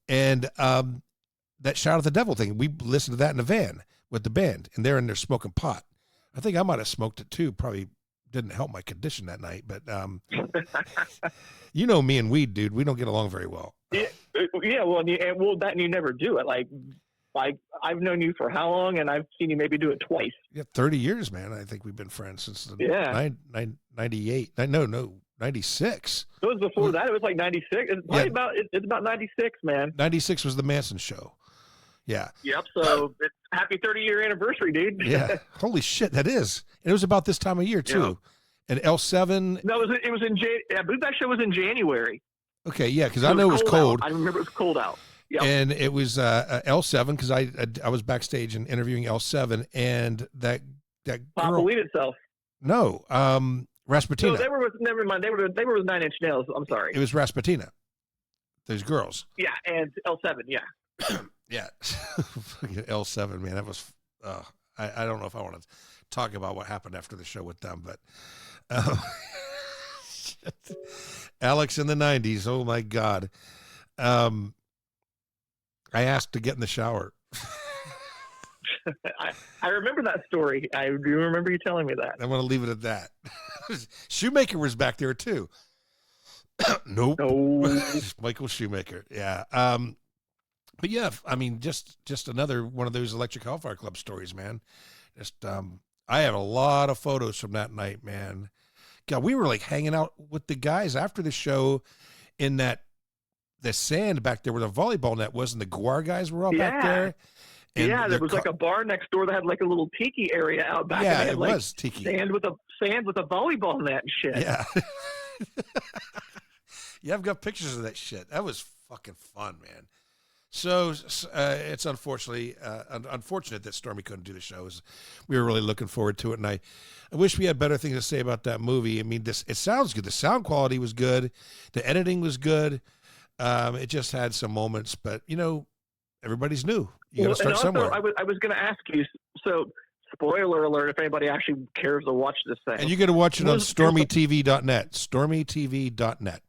and that Shout at the Devil thing. We listened to that in the van with the band, and they're in there smoking pot. I think I might have smoked it too. Probably didn't help my condition that night, but you know me and weed, dude. We don't get along very well. Yeah, well, that and you never do it. Like I've known you for how long, and I've seen you maybe do it twice. Yeah, 30 years, man. I think we've been friends since 98. No, 96. It was before that. It was like 96. It's probably it's about 96, man. 96 was the Manson show. Yeah. Yep. So it's happy 30-year anniversary, dude. Yeah. Holy shit, that is. And it was about this time of year too. Yeah. And L7. No, it was in I believe that show was in January. Okay, yeah, because I know it was cold. I remember it was cold out. Yep. And it was L7 because I was backstage and interviewing L7, and that girl. Pop Believe Itself. No, Rasputina. No, they were with, never mind. They were with 9 Inch Nails. I'm sorry. It was Rasputina. Those girls. Yeah, and L7. Yeah. Yeah. L7, man. That was. I don't know if I want to talk about what happened after the show with them, but Alex in the 90s. Oh my God. I asked to get in the shower. I remember that story. I do remember you telling me that. I'm going to leave it at that. Shoemaker was back there too. Nope. No. Michael Shoemaker. Yeah. But yeah, I mean, just another one of those Electric Hellfire Club stories, man. Just, I have a lot of photos from that night, man. God, we were like hanging out with the guys after the show in the sand back there where the volleyball net was, and the Guar guys were all back there. And there was like a bar next door that had like a little tiki area out back. Yeah, and it was tiki. Sand with a volleyball net and shit. Yeah. Yeah, I've got pictures of that shit. That was fucking fun, man. So it's unfortunate that Stormy couldn't do the shows. We were really looking forward to it, and I wish we had better things to say about that movie. I mean, it sounds good. The sound quality was good. The editing was good. It just had some moments, but you know, everybody's new. You got to start somewhere. I was going to ask you. So, spoiler alert! If anybody actually cares to watch this thing, and you got to watch it on StormyTV.net. StormyTV.net.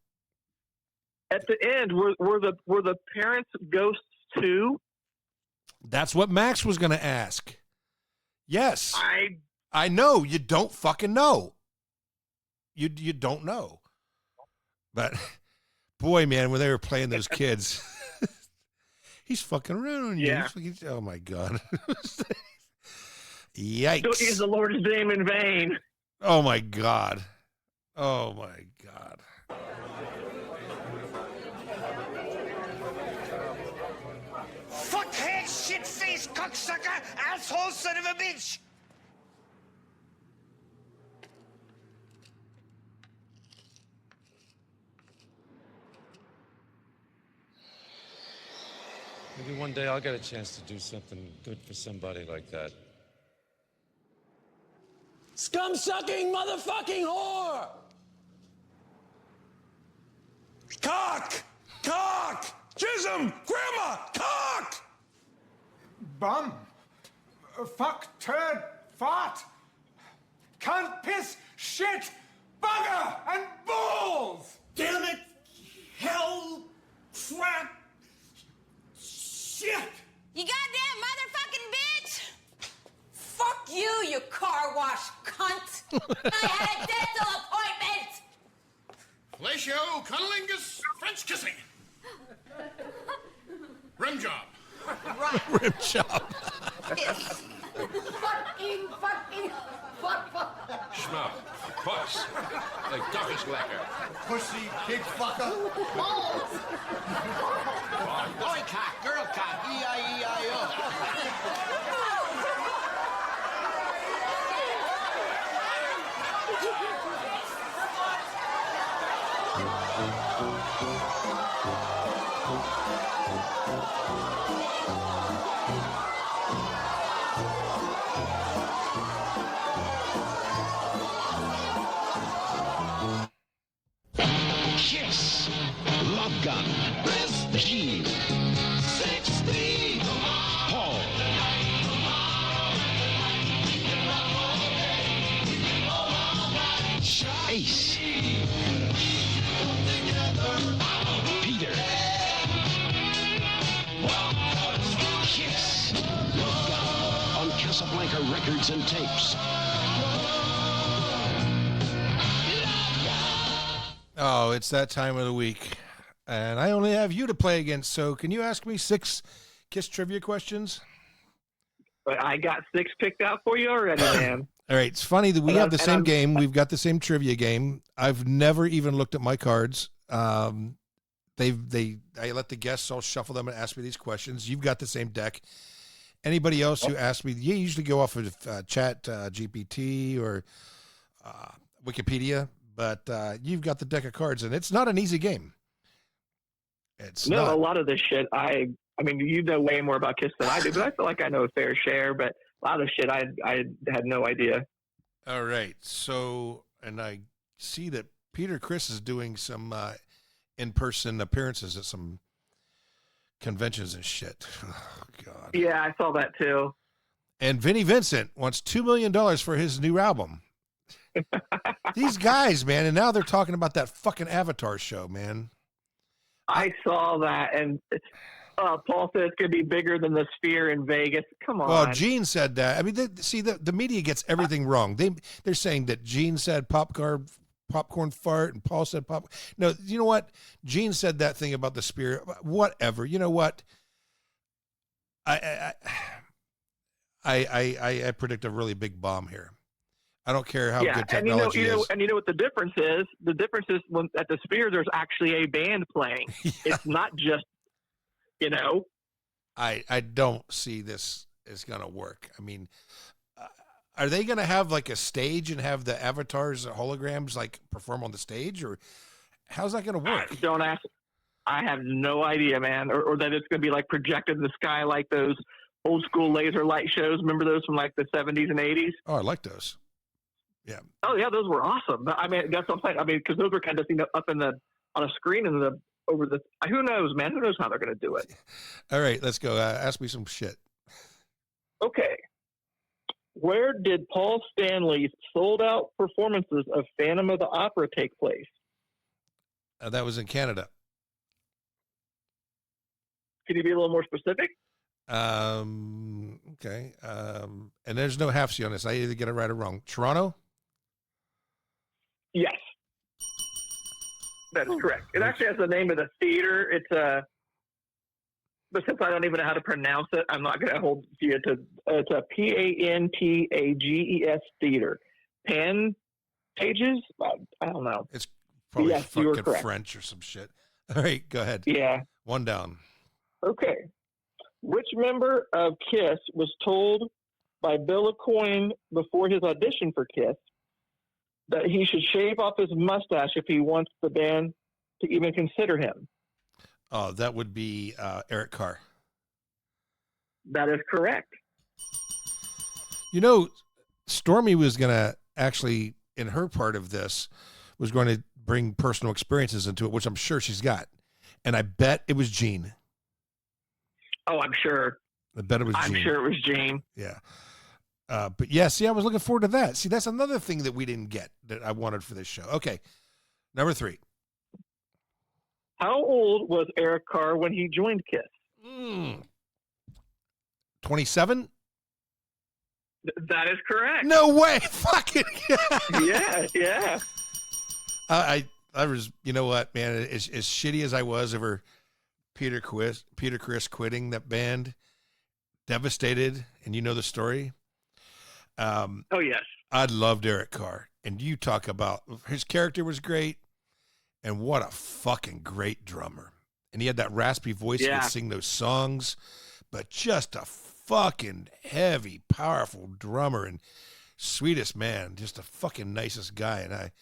At the end, were the parents ghosts too? That's what Max was going to ask. Yes, I know you don't fucking know. You don't know, but. Boy, man, when they were playing those kids, he's fucking around on you. Yeah. Oh, my God. Yikes. Don't use the Lord's name in vain. Oh, my God. Oh, my God. Asshole son of a bitch! Maybe one day I'll get a chance to do something good for somebody like that. Scum-sucking motherfucking whore! Cock! Cock! Jism! Grandma! Cock! Bum. Fuck, turd, fart. Cunt, piss, shit, bugger, and balls! Damn it! Hell! Crap! Shit! You goddamn motherfucking bitch! Fuck you, you car wash cunt! I had a dental appointment! Fellatio, cunnilingus, French kissing. Rim job. Right. Rim job. Piss. fuck. Schmuck. Puss. Like duckish lacquer. Pussy, pig fucker. Balls. Boy cock, girl cock, E-I-E-I-O. Kiss, Love Gun, Gene, 60, Paul, Ace, Peter, Kiss, Love Gun on Casablanca Records and Tapes. Oh, it's that time of the week, and I only have you to play against, so can you ask me 6 Kiss trivia questions? But I got 6 picked out for you already, man. All right, it's funny that we have the same game. We've got the same trivia game. I've never even looked at my cards. I let the guests all shuffle them and ask me these questions. You've got the same deck. Anybody else who asks me, you usually go off of Chat GPT or Wikipedia. But you've got the deck of cards, and it's not an easy game. It's not. A lot of this shit, I mean, you know way more about Kiss than I do, but I feel like I know a fair share. But a lot of shit, I had no idea. All right. So, and I see that Peter Criss is doing some in-person appearances at some conventions and shit. Oh, God. Yeah, I saw that too. And Vinnie Vincent wants $2 million for his new album. These guys, man, and now they're talking about that fucking Avatar show, man. I saw that, and Paul said it's going to be bigger than the Sphere in Vegas. Come on. Well, Gene said that. I mean, the media gets everything wrong. They're saying that Gene said popcorn fart, and Paul said pop. No, you know what? Gene said that thing about the Sphere. Whatever. You know what? I predict a really big bomb here. I don't care how good technology is. And you know what the difference is? The difference is when at the Sphere, there's actually a band playing. Yeah. It's not just, I don't see this is going to work. I mean, are they going to have like a stage and have the avatars, holograms, like perform on the stage, or how's that going to work? Don't ask. I have no idea, man. Or that it's going to be like projected in the sky like those old school laser light shows. Remember those from like the 70s and 80s? Oh, I like those. Yeah. Oh yeah, those were awesome. I mean, that's what I'm saying. I mean, because those were kind of up on a screen and over the. Who knows, man? Who knows how they're going to do it? All right, let's go. Ask me some shit. Okay. Where did Paul Stanley's sold-out performances of Phantom of the Opera take place? That was in Canada. Can you be a little more specific? Okay. And there's no half-C on this. I either get it right or wrong. Toronto? Yes. That's correct. It actually has the name of the theater. It's but since I don't even know how to pronounce it, I'm not going to hold you to. It's a Pantages theater. Pantages? I don't know. It's probably yes, fucking French or some shit. All right, go ahead. Yeah. One down. Okay. Which member of KISS was told by Bill Aucoin before his audition for KISS that he should shave off his mustache if he wants the band to even consider him? Oh, that would be Eric Carr. That is correct. You know, Stormy was going to actually, in her part of this, was going to bring personal experiences into it, which I'm sure she's got. And I bet it was Gene. Oh, I'm sure. I bet it was Gene. I'm sure it was Gene. Yeah. But yeah, see, I was looking forward to that. See, that's another thing that we didn't get that I wanted for this show. Okay. Number 3. How old was Eric Carr when he joined KISS? 27? That is correct. No way. Fucking yeah. I was, you know what, man, as shitty as I was over Peter Criss quitting that band, devastated, and you know the story. Oh, yes. I loved Eric Carr. And you talk about his character was great, and what a fucking great drummer. And he had that raspy voice. He could sing those songs, but just a fucking heavy, powerful drummer and sweetest man, just a fucking nicest guy. And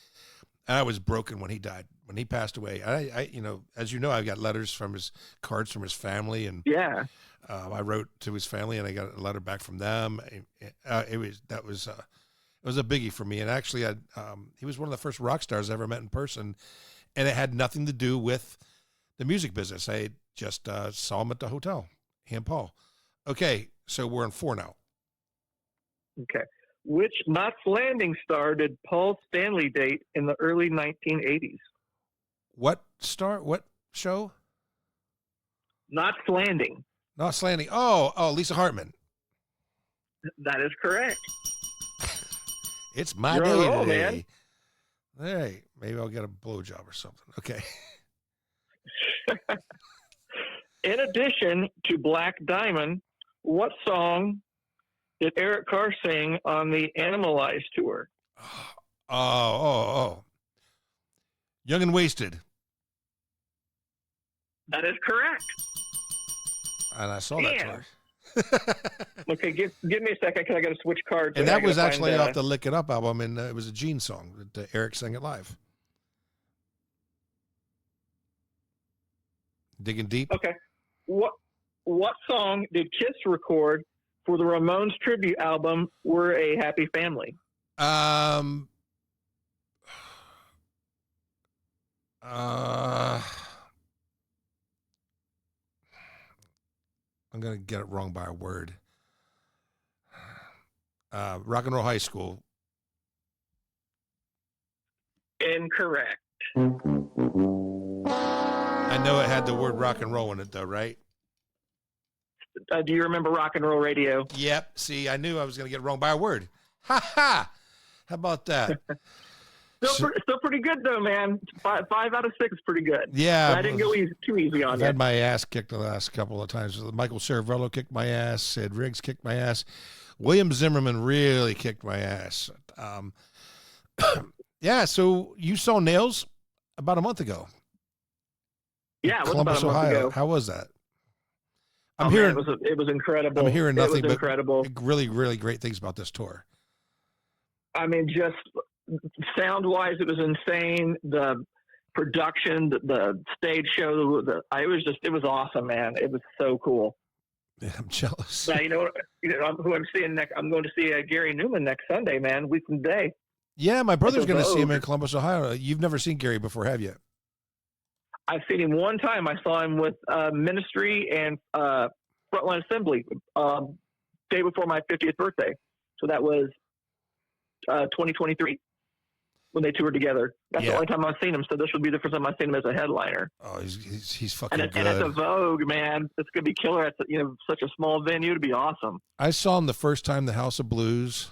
I was broken when he died, when he passed away. I you know, as you know, I got letters from his cards from his family, and I wrote to his family, and I got a letter back from them. It was a biggie for me. And actually, he was one of the first rock stars I ever met in person, and it had nothing to do with the music business. I just saw him at the hotel, he and Paul. Okay, so we're on 4 now. Okay. Which Knots Landing star did Paul Stanley date in the early 1980s? What star? What show? Knots Landing. Knots Landing. Oh, Lisa Hartman. That is correct. It's my You're day on a roll, today. Hey, maybe I'll get a blowjob or something. Okay. In addition to Black Diamond, what song did Eric Carr sing on the Animalize tour? Oh. Young and Wasted. That is correct. And I saw that tour. Okay, give me a second because I got to switch cards. And that was actually off the Lick It Up album, and it was a Gene song that Eric sang it live. Digging deep. Okay. What song did Kiss record for the Ramones tribute album "We're a Happy Family"? I'm gonna get it wrong by a word. Rock and Roll High School. Incorrect. I know it had the word rock and roll in it, though, right? Do you remember Rock and Roll Radio? Yep. See, I knew I was going to get it wrong by a word. Ha ha! How about that? Still pretty good, though, man. 5 out of 6 is pretty good. Yeah. But I didn't go too easy on I've you. had my ass kicked the last couple of times. Michael Cervello kicked my ass. Sid Riggs kicked my ass. William Zimmerman really kicked my ass. Yeah, so you saw Nails about a month ago. Yeah, it was Columbus, about a month Ohio. ago. How was that? I'm hearing it was incredible. I'm hearing nothing but incredible. really, really great things about this tour. I mean, just sound-wise, it was insane. The production, the stage show, it was awesome, man. It was so cool. Yeah, I'm jealous. Now, you know who I'm seeing next. I'm going to see Gary Newman next Sunday, man. Week from day. Yeah, my brother's going to see him in Columbus, Ohio. You've never seen Gary before, have you? I've seen him one time. I saw him with Ministry and Frontline Assembly day before my 50th birthday. So that was 2023 when they toured together. That's the only time I've seen him. So this would be the first time I've seen him as a headliner. Oh, he's fucking good. And it's a Vogue, man. It's going to be killer at such a small venue. It'd be awesome. I saw him the first time, the House of Blues.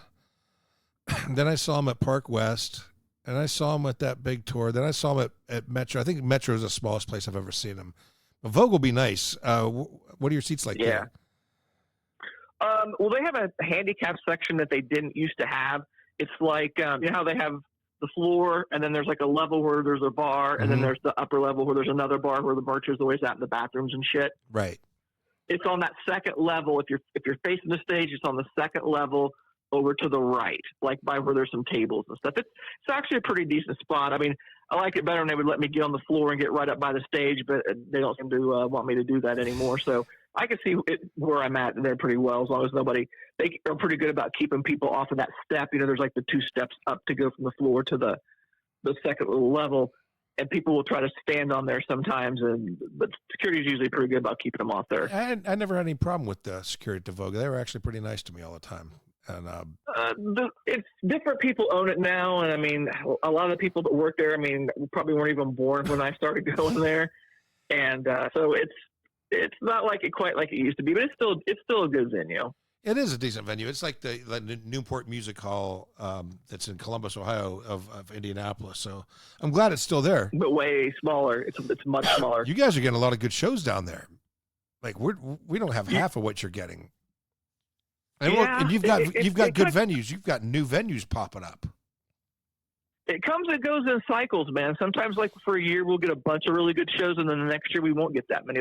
Then I saw him at Park West. And I saw him at that big tour. Then I saw him at Metro. I think Metro is the smallest place I've ever seen him. But Vogue will be nice. What are your seats like there? Well, they have a handicap section that they didn't used to have. It's like, you know how they have the floor, and then there's like a level where there's a bar, and then there's the upper level where there's another bar where the merch is always at in the bathrooms and shit. Right. it's on that second level. If you're facing the stage, it's on the second level over to the right, like by where there's some tables and stuff. It's actually a pretty decent spot. I mean, I like it better when they would let me get on the floor and get right up by the stage, but they don't seem to want me to do that anymore. So I can see where I'm at there pretty well, as long as they are pretty good about keeping people off of that step. You know, there's like the 2 steps up to go from the floor to the second little level, and people will try to stand on there sometimes, but security is usually pretty good about keeping them off there. I never had any problem with the security at Vogue. They were actually pretty nice to me all the time. And it's different people own it now, and I mean, a lot of the people that work there, I mean, probably weren't even born when I started going there, and so it's not like it quite like it used to be, but it's still a good venue. It is a decent venue. It's like the Newport Music Hall that's in Columbus, Ohio, of Indianapolis. So I'm glad it's still there. But way smaller. It's much smaller. You guys are getting a lot of good shows down there. Like we don't have half of what you're getting. And look, and you've got good venues. You've got new venues popping up. It comes and goes in cycles, man. Sometimes, like for a year, we'll get a bunch of really good shows, and then the next year we won't get that many.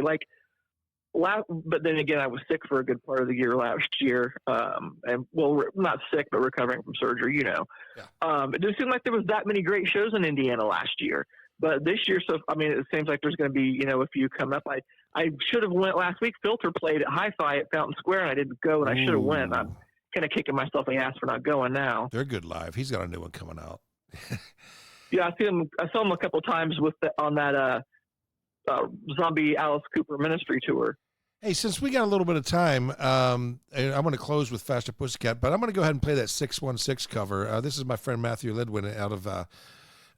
But then again, I was sick for a good part of the year last year, and not sick, but recovering from surgery. You know, it didn't seem like there was that many great shows in Indiana last year. But this year, it seems like there's going to be a few come up. I should have went last week. Filter played at Hi-Fi at Fountain Square, and I didn't go, and I should have went. I'm kind of kicking myself in the ass for not going now. They're good live. He's got a new one coming out. Yeah, I saw him a couple times on that Zombie Alice Cooper ministry tour. Hey, since we got a little bit of time, and I'm going to close with Faster Pussycat, but I'm going to go ahead and play that 616 cover. This is my friend Matthew Lidwin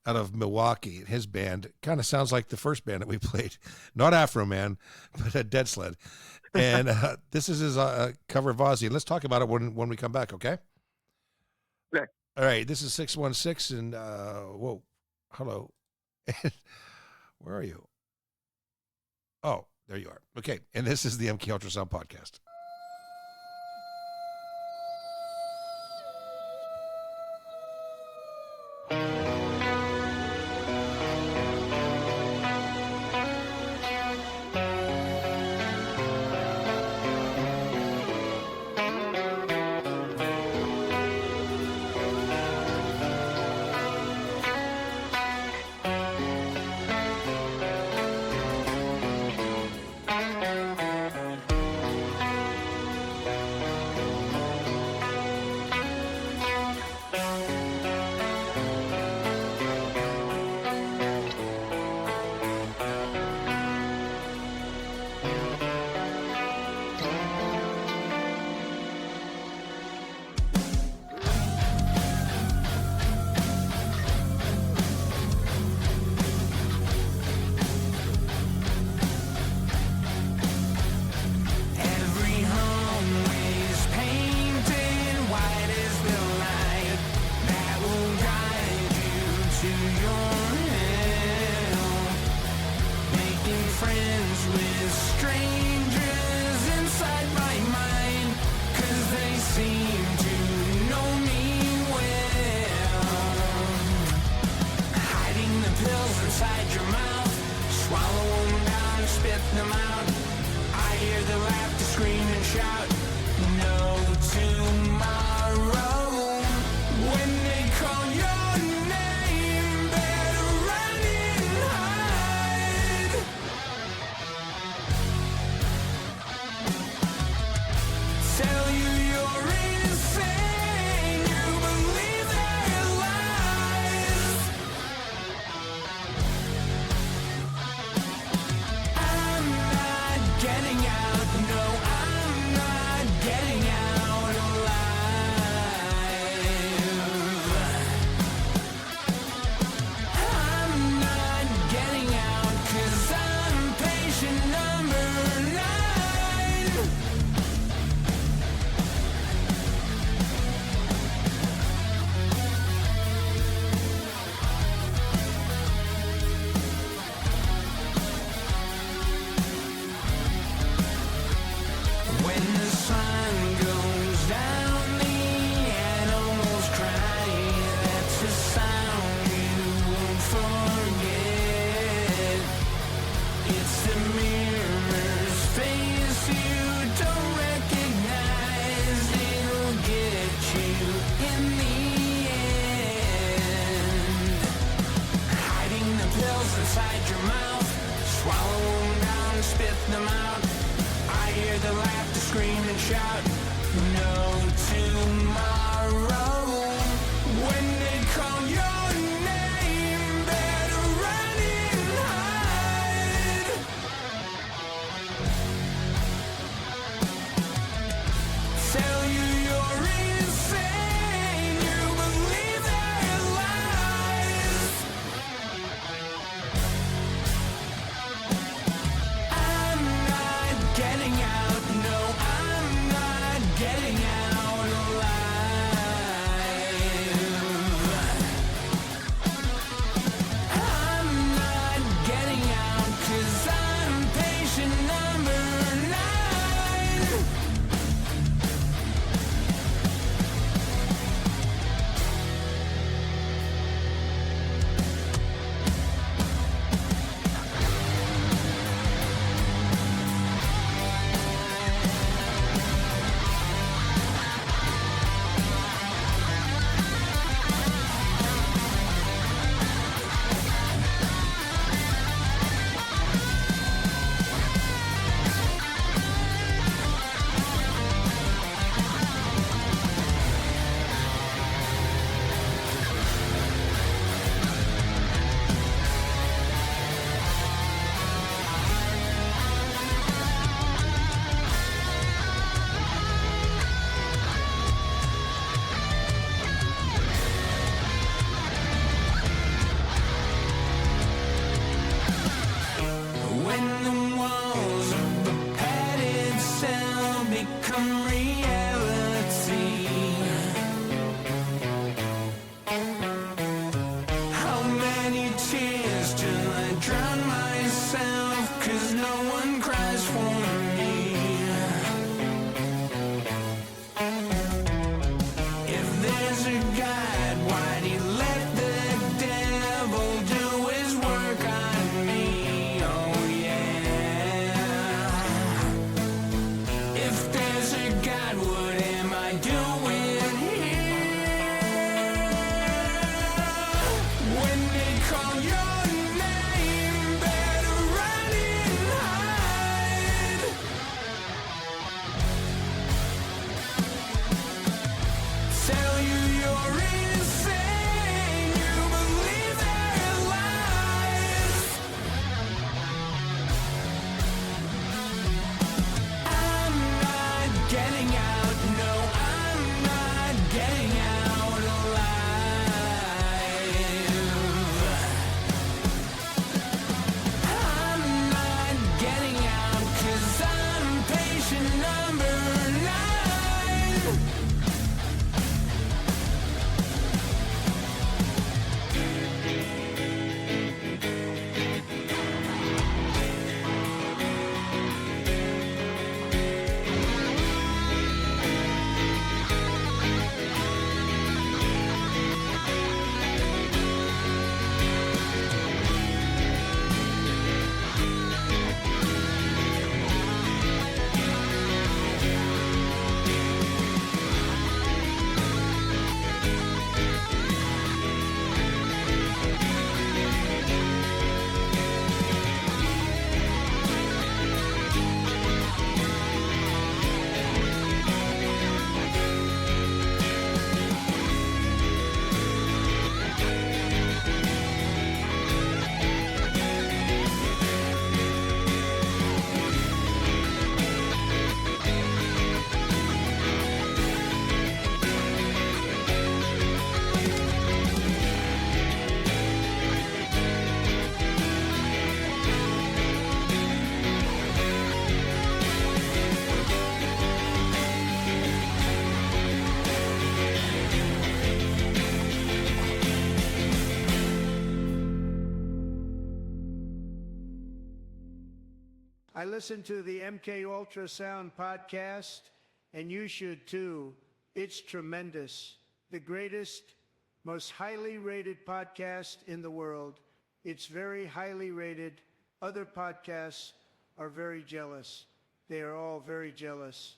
out of Milwaukee. His band kind of sounds like the first band that we played, not Afro Man, but a Dead Sled. And this is his cover of Ozzy. And let's talk about it when we come back, okay? Okay. All right, this is 616, and whoa, hello. Where are you? Oh, there you are. Okay, and this is the MK Ultrasound Podcast. It's the mirror's face you them out. I hear the laughter, scream and shout. No tomorrow. When they call your name, better run and hide. Tell you you're insane. You believe their lies. I'm not getting out. No, I'm not getting out alive. I'm not getting out 'cause I'm patient number 9. When the walls of the padded cell become reality, how many tears till I drown myself 'cause no one cries for me? If there's a God, why'd he let the devil do his work on me? Oh yeah. If there's a God, what am I doing here? When they call your name, better run and hide. Tell you you're insane. You believe their lies. I'm not getting out. No, I'm not getting out alive. I'm not getting out 'cause I'm patient number 9. I listen to the MK Ultrasound podcast, and you should too. It's tremendous. The greatest, most highly rated podcast in the world. It's very highly rated. Other podcasts are very jealous. They are all very jealous.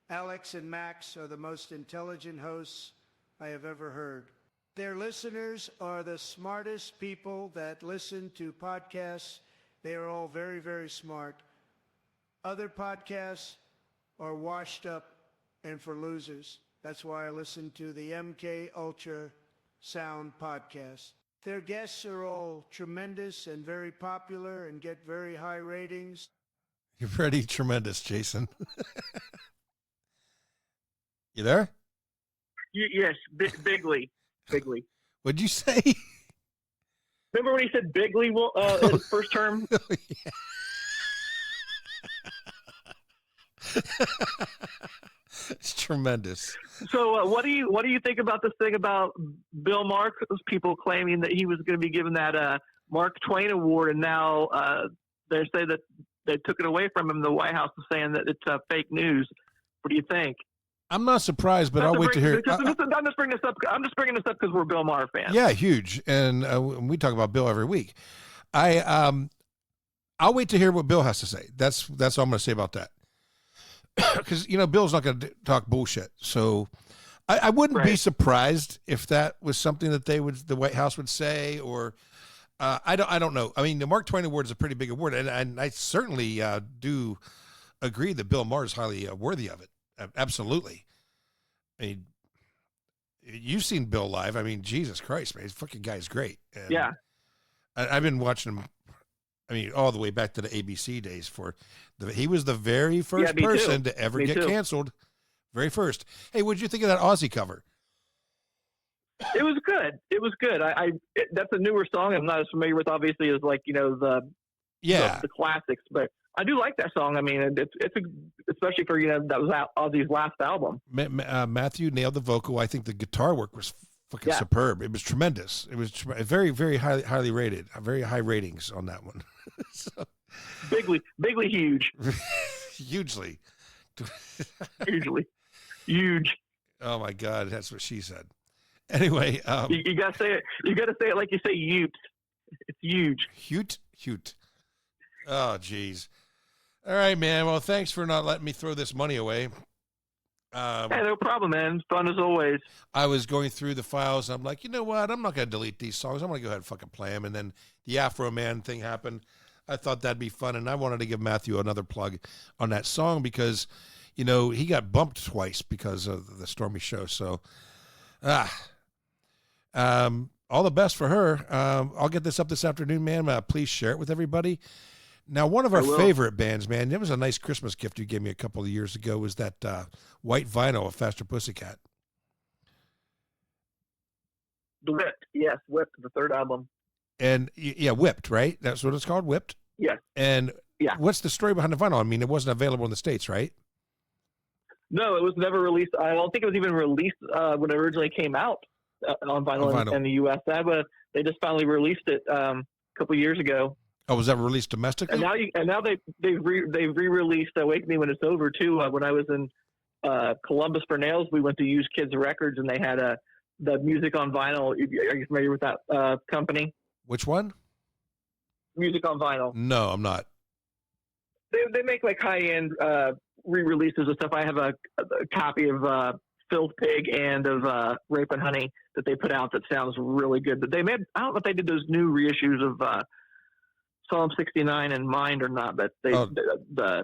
Alex and Max are the most intelligent hosts I have ever heard. Their listeners are the smartest people that listen to podcasts. They are all very, very smart. Other podcasts are washed up and for losers. That's why I listen to the MK Ultra Sound podcast. Their guests are all tremendous and very popular and get very high ratings. You're pretty tremendous, Jason. You there? Yes, bigly. What'd you say? Remember when he said bigly in his first term? It's tremendous. So what do you think about this thing about Bill Maher? People claiming that he was going to be given that Mark Twain Award, and now they say that they took it away from him. The White House is saying that it's fake news. What do you think? I'm not surprised, but I'll wait to hear. I'm just bringing this up. I'm just bringing this up because we're Bill Maher fans. Yeah, huge, and we talk about Bill every week. I'll wait to hear what Bill has to say. That's all I'm going to say about that. Because Bill's not going to talk bullshit. So I wouldn't be surprised if that was something that the White House would say, or I don't know. I mean, the Mark Twain Award is a pretty big award, and I certainly do agree that Bill Maher is highly worthy of it. Absolutely. I mean, you've seen Bill live. I mean, Jesus Christ, man, this fucking guy's great. And yeah. I've been watching him. I mean, all the way back to the ABC days. He was the very first person to ever get canceled. Very first. Hey, what'd you think of that Aussie cover? It was good. That's a newer song. I'm not as familiar with, obviously, as the classics, but I do like that song. I mean, it's especially for that was Ozzy's last album. Matthew nailed the vocal. I think the guitar work was fucking superb. It was tremendous. It was very, very highly rated. Very high ratings on that one. So, bigly huge. Hugely. Huge. Oh my God, that's what she said. Anyway, you gotta say it. You gotta say it like you say "ute." It's huge. Hute. Oh, geez. All right, man. Well, thanks for not letting me throw this money away. Hey, no problem, man. It's fun as always. I was going through the files, and I'm like, you know what? I'm not going to delete these songs. I'm going to go ahead and fucking play them. And then the Afro Man thing happened. I thought that'd be fun, and I wanted to give Matthew another plug on that song because, he got bumped twice because of the Stormy show. So, all the best for her. I'll get this up this afternoon, man. Please share it with everybody. Now, one of our favorite bands, man, it was a nice Christmas gift you gave me a couple of years ago, was that white vinyl of Faster Pussycat. The Whipped, yes, Whipped, the third album. And, Whipped, right? That's what it's called, Whipped? Yes. And what's the story behind the vinyl? I mean, it wasn't available in the States, right? No, it was never released. I don't think it was even released when it originally came out on vinyl. In the U.S. They just finally released it a couple of years ago. Oh, was that released domestically? And now they've re-released "Wake Me When It's Over" too. When I was in Columbus for Nails, we went to Use Kids Records, and they had the music on vinyl. Are you familiar with that company? Which one? Music on Vinyl. No, I'm not. They make like high-end re-releases of stuff. I have a copy of Filth Pig and of Rape and Honey that they put out that sounds really good. But I don't know if they did those new reissues of Psalm 69 and Mind or not, but the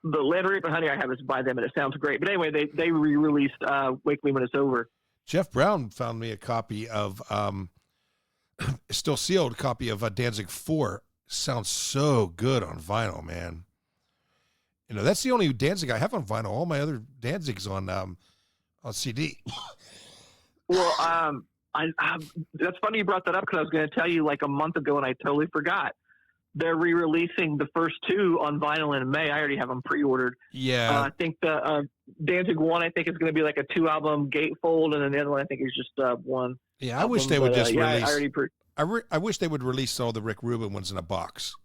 Land Rape and Honey I have is by them, and it sounds great. But anyway, they re-released Wake Me When It's Over. Jeff Brown found me a copy of still sealed copy of Danzig 4. Sounds so good on vinyl, man. That's the only Danzig I have on vinyl. All my other Danzigs on CD. Well, that's funny you brought that up because I was going to tell you like a month ago and I totally forgot. They're re-releasing the first two on vinyl in May. I already have them pre-ordered. Yeah. I think the Danzig 1, I think is going to be like a 2-album gatefold, and then the other one I think is just one. Yeah, I wish they would just release. I wish they would release all the Rick Rubin ones in a box.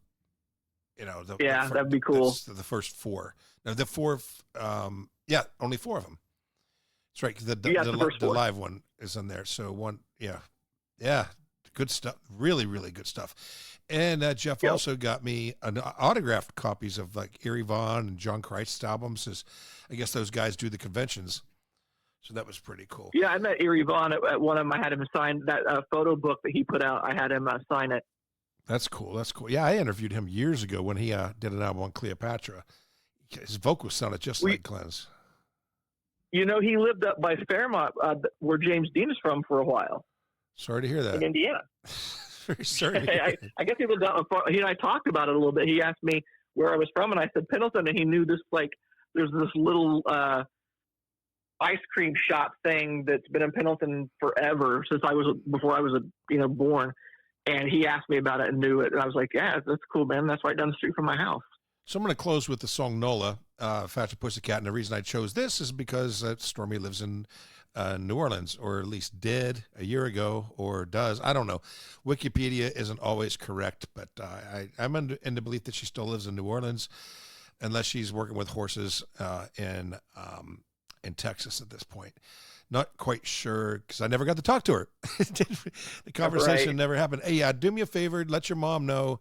That'd be cool. The first 4. Now the fourth, only 4 of them. That's right. The live one is in there. So one, good stuff. Really, really good stuff. And Jeff also got me an autographed copies of like Eerie Von and John Christ's albums. As I guess those guys do the conventions. So that was pretty cool. Yeah, I met Eerie Von at one of them. I had him sign that photo book that he put out. I had him sign it. That's cool. Yeah, I interviewed him years ago when he did an album on Cleopatra. His vocals sounded just like Glenn's. You know, he lived up by Fairmont, where James Dean is from, for a while. Sorry to hear that. In Indiana. Very sorry. To hear I guess he lived out. He and I talked about it a little bit. He asked me where I was from, and I said Pendleton, and he knew this. Like, there's this little ice cream shop thing that's been in Pendleton forever before I was born. And he asked me about it and knew it, and I was like, "Yeah, that's cool, man. That's right down the street from my house." So I'm going to close with the song Nola, Faster Pussycat. And the reason I chose this is because Stormy lives in New Orleans, or at least did a year ago, or does. I don't know. Wikipedia isn't always correct, but I'm in the belief that she still lives in New Orleans, unless she's working with horses in Texas at this point. Not quite sure, because I never got to talk to her. The conversation never happened. Hey, do me a favor, let your mom know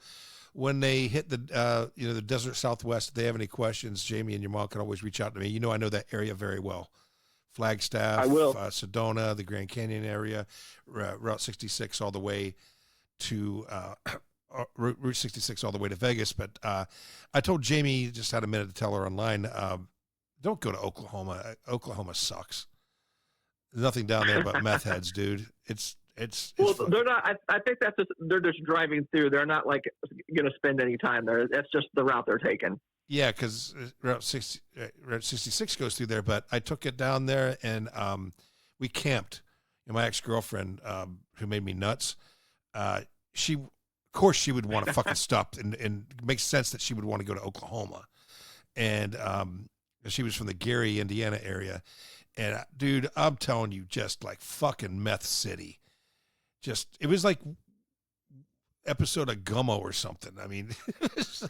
when they hit the desert Southwest, if they have any questions, Jamie and your mom can always reach out to me. You know, I know that area very well. Flagstaff, I will. Sedona, the Grand Canyon area, Route 66 all the way to Route 66 all the way to Vegas. But I told Jamie, just had a minute to tell her online, don't go to Oklahoma. Oklahoma sucks. There's nothing down there but meth heads, dude. It's they're not. I think they're just driving through. They're not like going to spend any time there. That's just the route they're taking. Yeah, because Route 66 goes through there. But I took it down there, and we camped. And my ex-girlfriend, who made me nuts, of course she would want to fucking stop, and it makes sense that she would want to go to Oklahoma, and she was from the Gary, Indiana area, and dude, I'm telling you, just like fucking meth city. It was like episode of Gummo or something. I mean,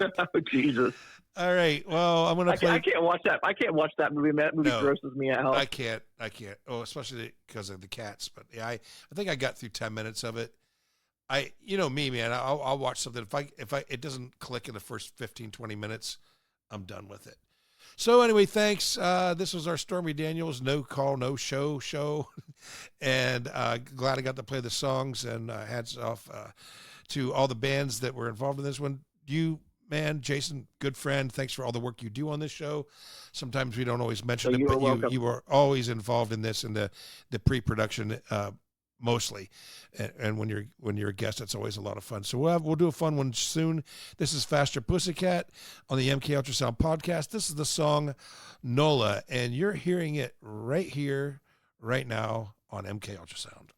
oh, Jesus. All right. Well, I'm gonna play. I can't watch that. I can't watch that movie. That movie grosses me out. I can't. Oh, especially because of the cats. But yeah, I think I got through 10 minutes of it. You know me, man. I'll watch something. If it doesn't click in the first 15, 20 minutes, I'm done with it. So anyway, thanks. This was our Stormy Daniels no call, no show. And glad I got to play the songs, and hats off to all the bands that were involved in this one. You, man, Jason, good friend. Thanks for all the work you do on this show. Sometimes we don't always mention it, but you were always involved in this, in the pre-production mostly. And when you're a guest, it's always a lot of fun. So we'll do a fun one soon. This is Faster Pussycat on the MK Ultrasound podcast. This is the song Nola, and you're hearing it right here, right now on MK Ultrasound.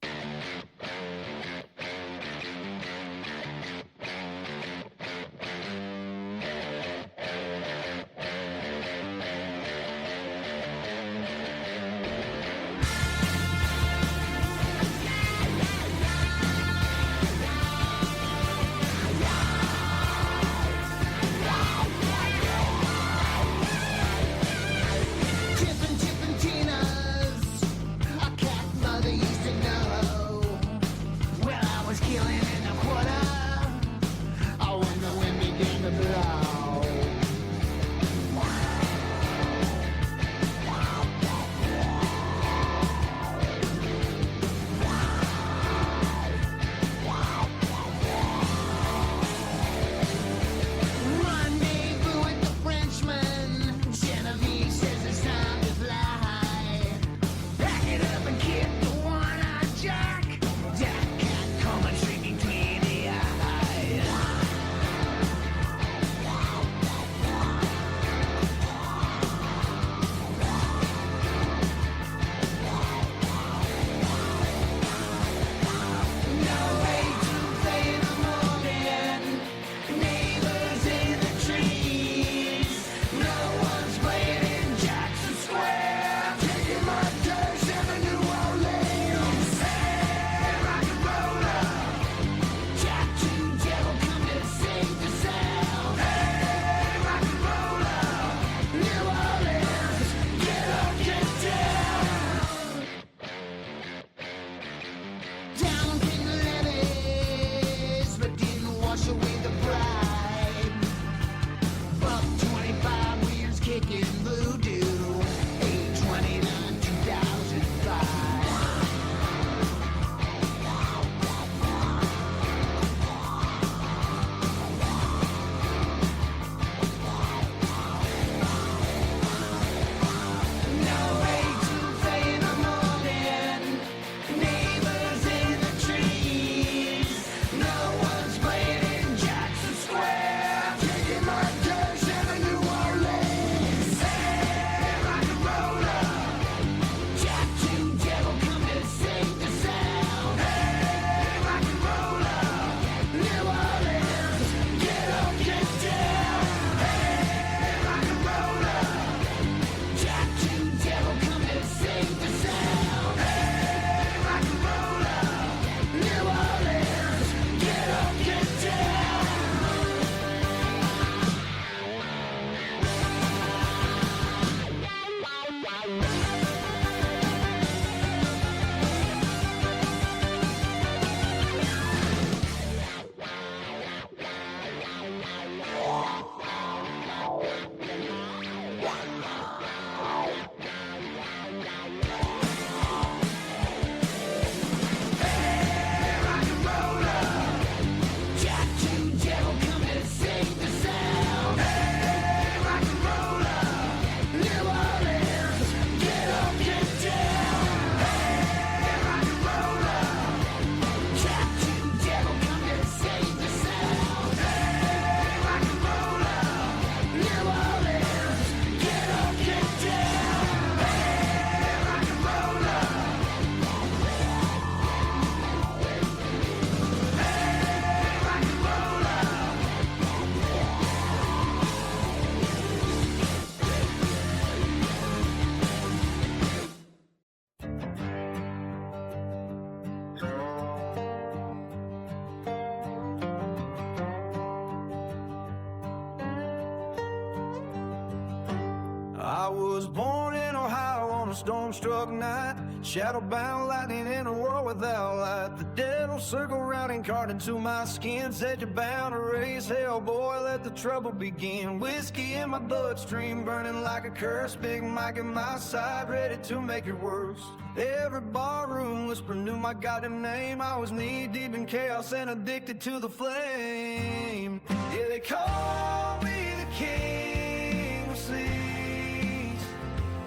I was born in Ohio on a storm-struck night. Shadow-bound lightning in a world without light. The devil circled round and carved into my skin. Said you're bound to raise hell, boy, let the trouble begin. Whiskey in my bloodstream, burning like a curse. Big Mike at my side, ready to make it worse. Every barroom whisper knew my goddamn name. I was knee-deep in chaos and addicted to the flame. Yeah, they call me the king of sleaze.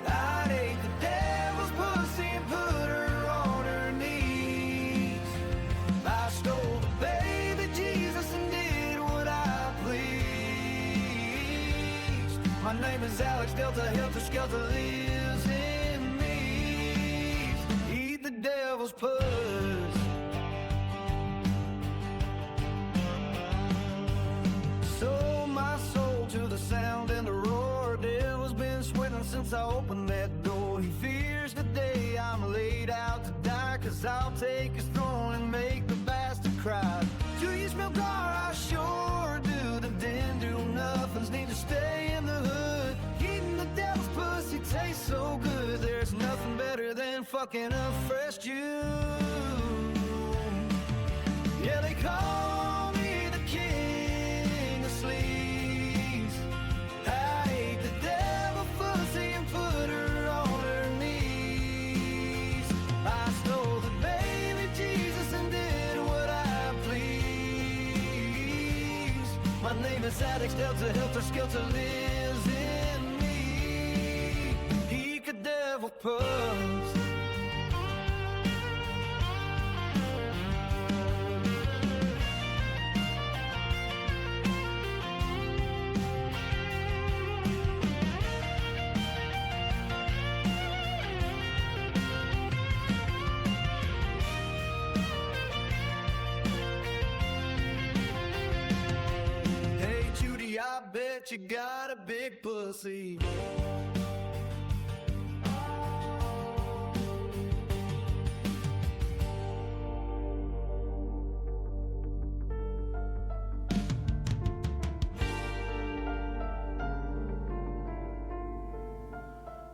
I'd ate the devil's pussy and put her on her knees. I stole the baby Jesus and did what I pleased. My name is Alex Delta, Helter Skelter lives in me. Eat the devil's puss. Sold my soul to the sound and the roar. Devil's been sweating since I opened that door. He fears the day I'm laid out to die, 'cause I'll take his throne and make the bastard cry. Do you smell gar? I sure do. The den do nothings, need to stay in the hood. Eating the devil's pussy tastes so good. There's nothing better than fucking up fresh juice. Yeah, they call me the king of sleaze. I ate the devil pussy and put her on her knees. I stole the baby Jesus and did what I pleased. My name is Alex Delta, Helter Skelter lives in me. He could devil puss. Hey Judy, I bet you got a big pussy.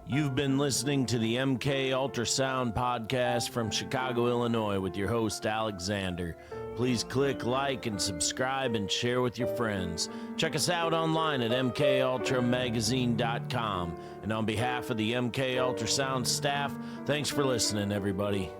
You've been listening to the MK Ultrasound podcast from Chicago, Illinois with your host, Alexander. Please click like and subscribe and share with your friends. Check us out online at mkultramagazine.com. And on behalf of the MK Ultrasound staff, thanks for listening, everybody.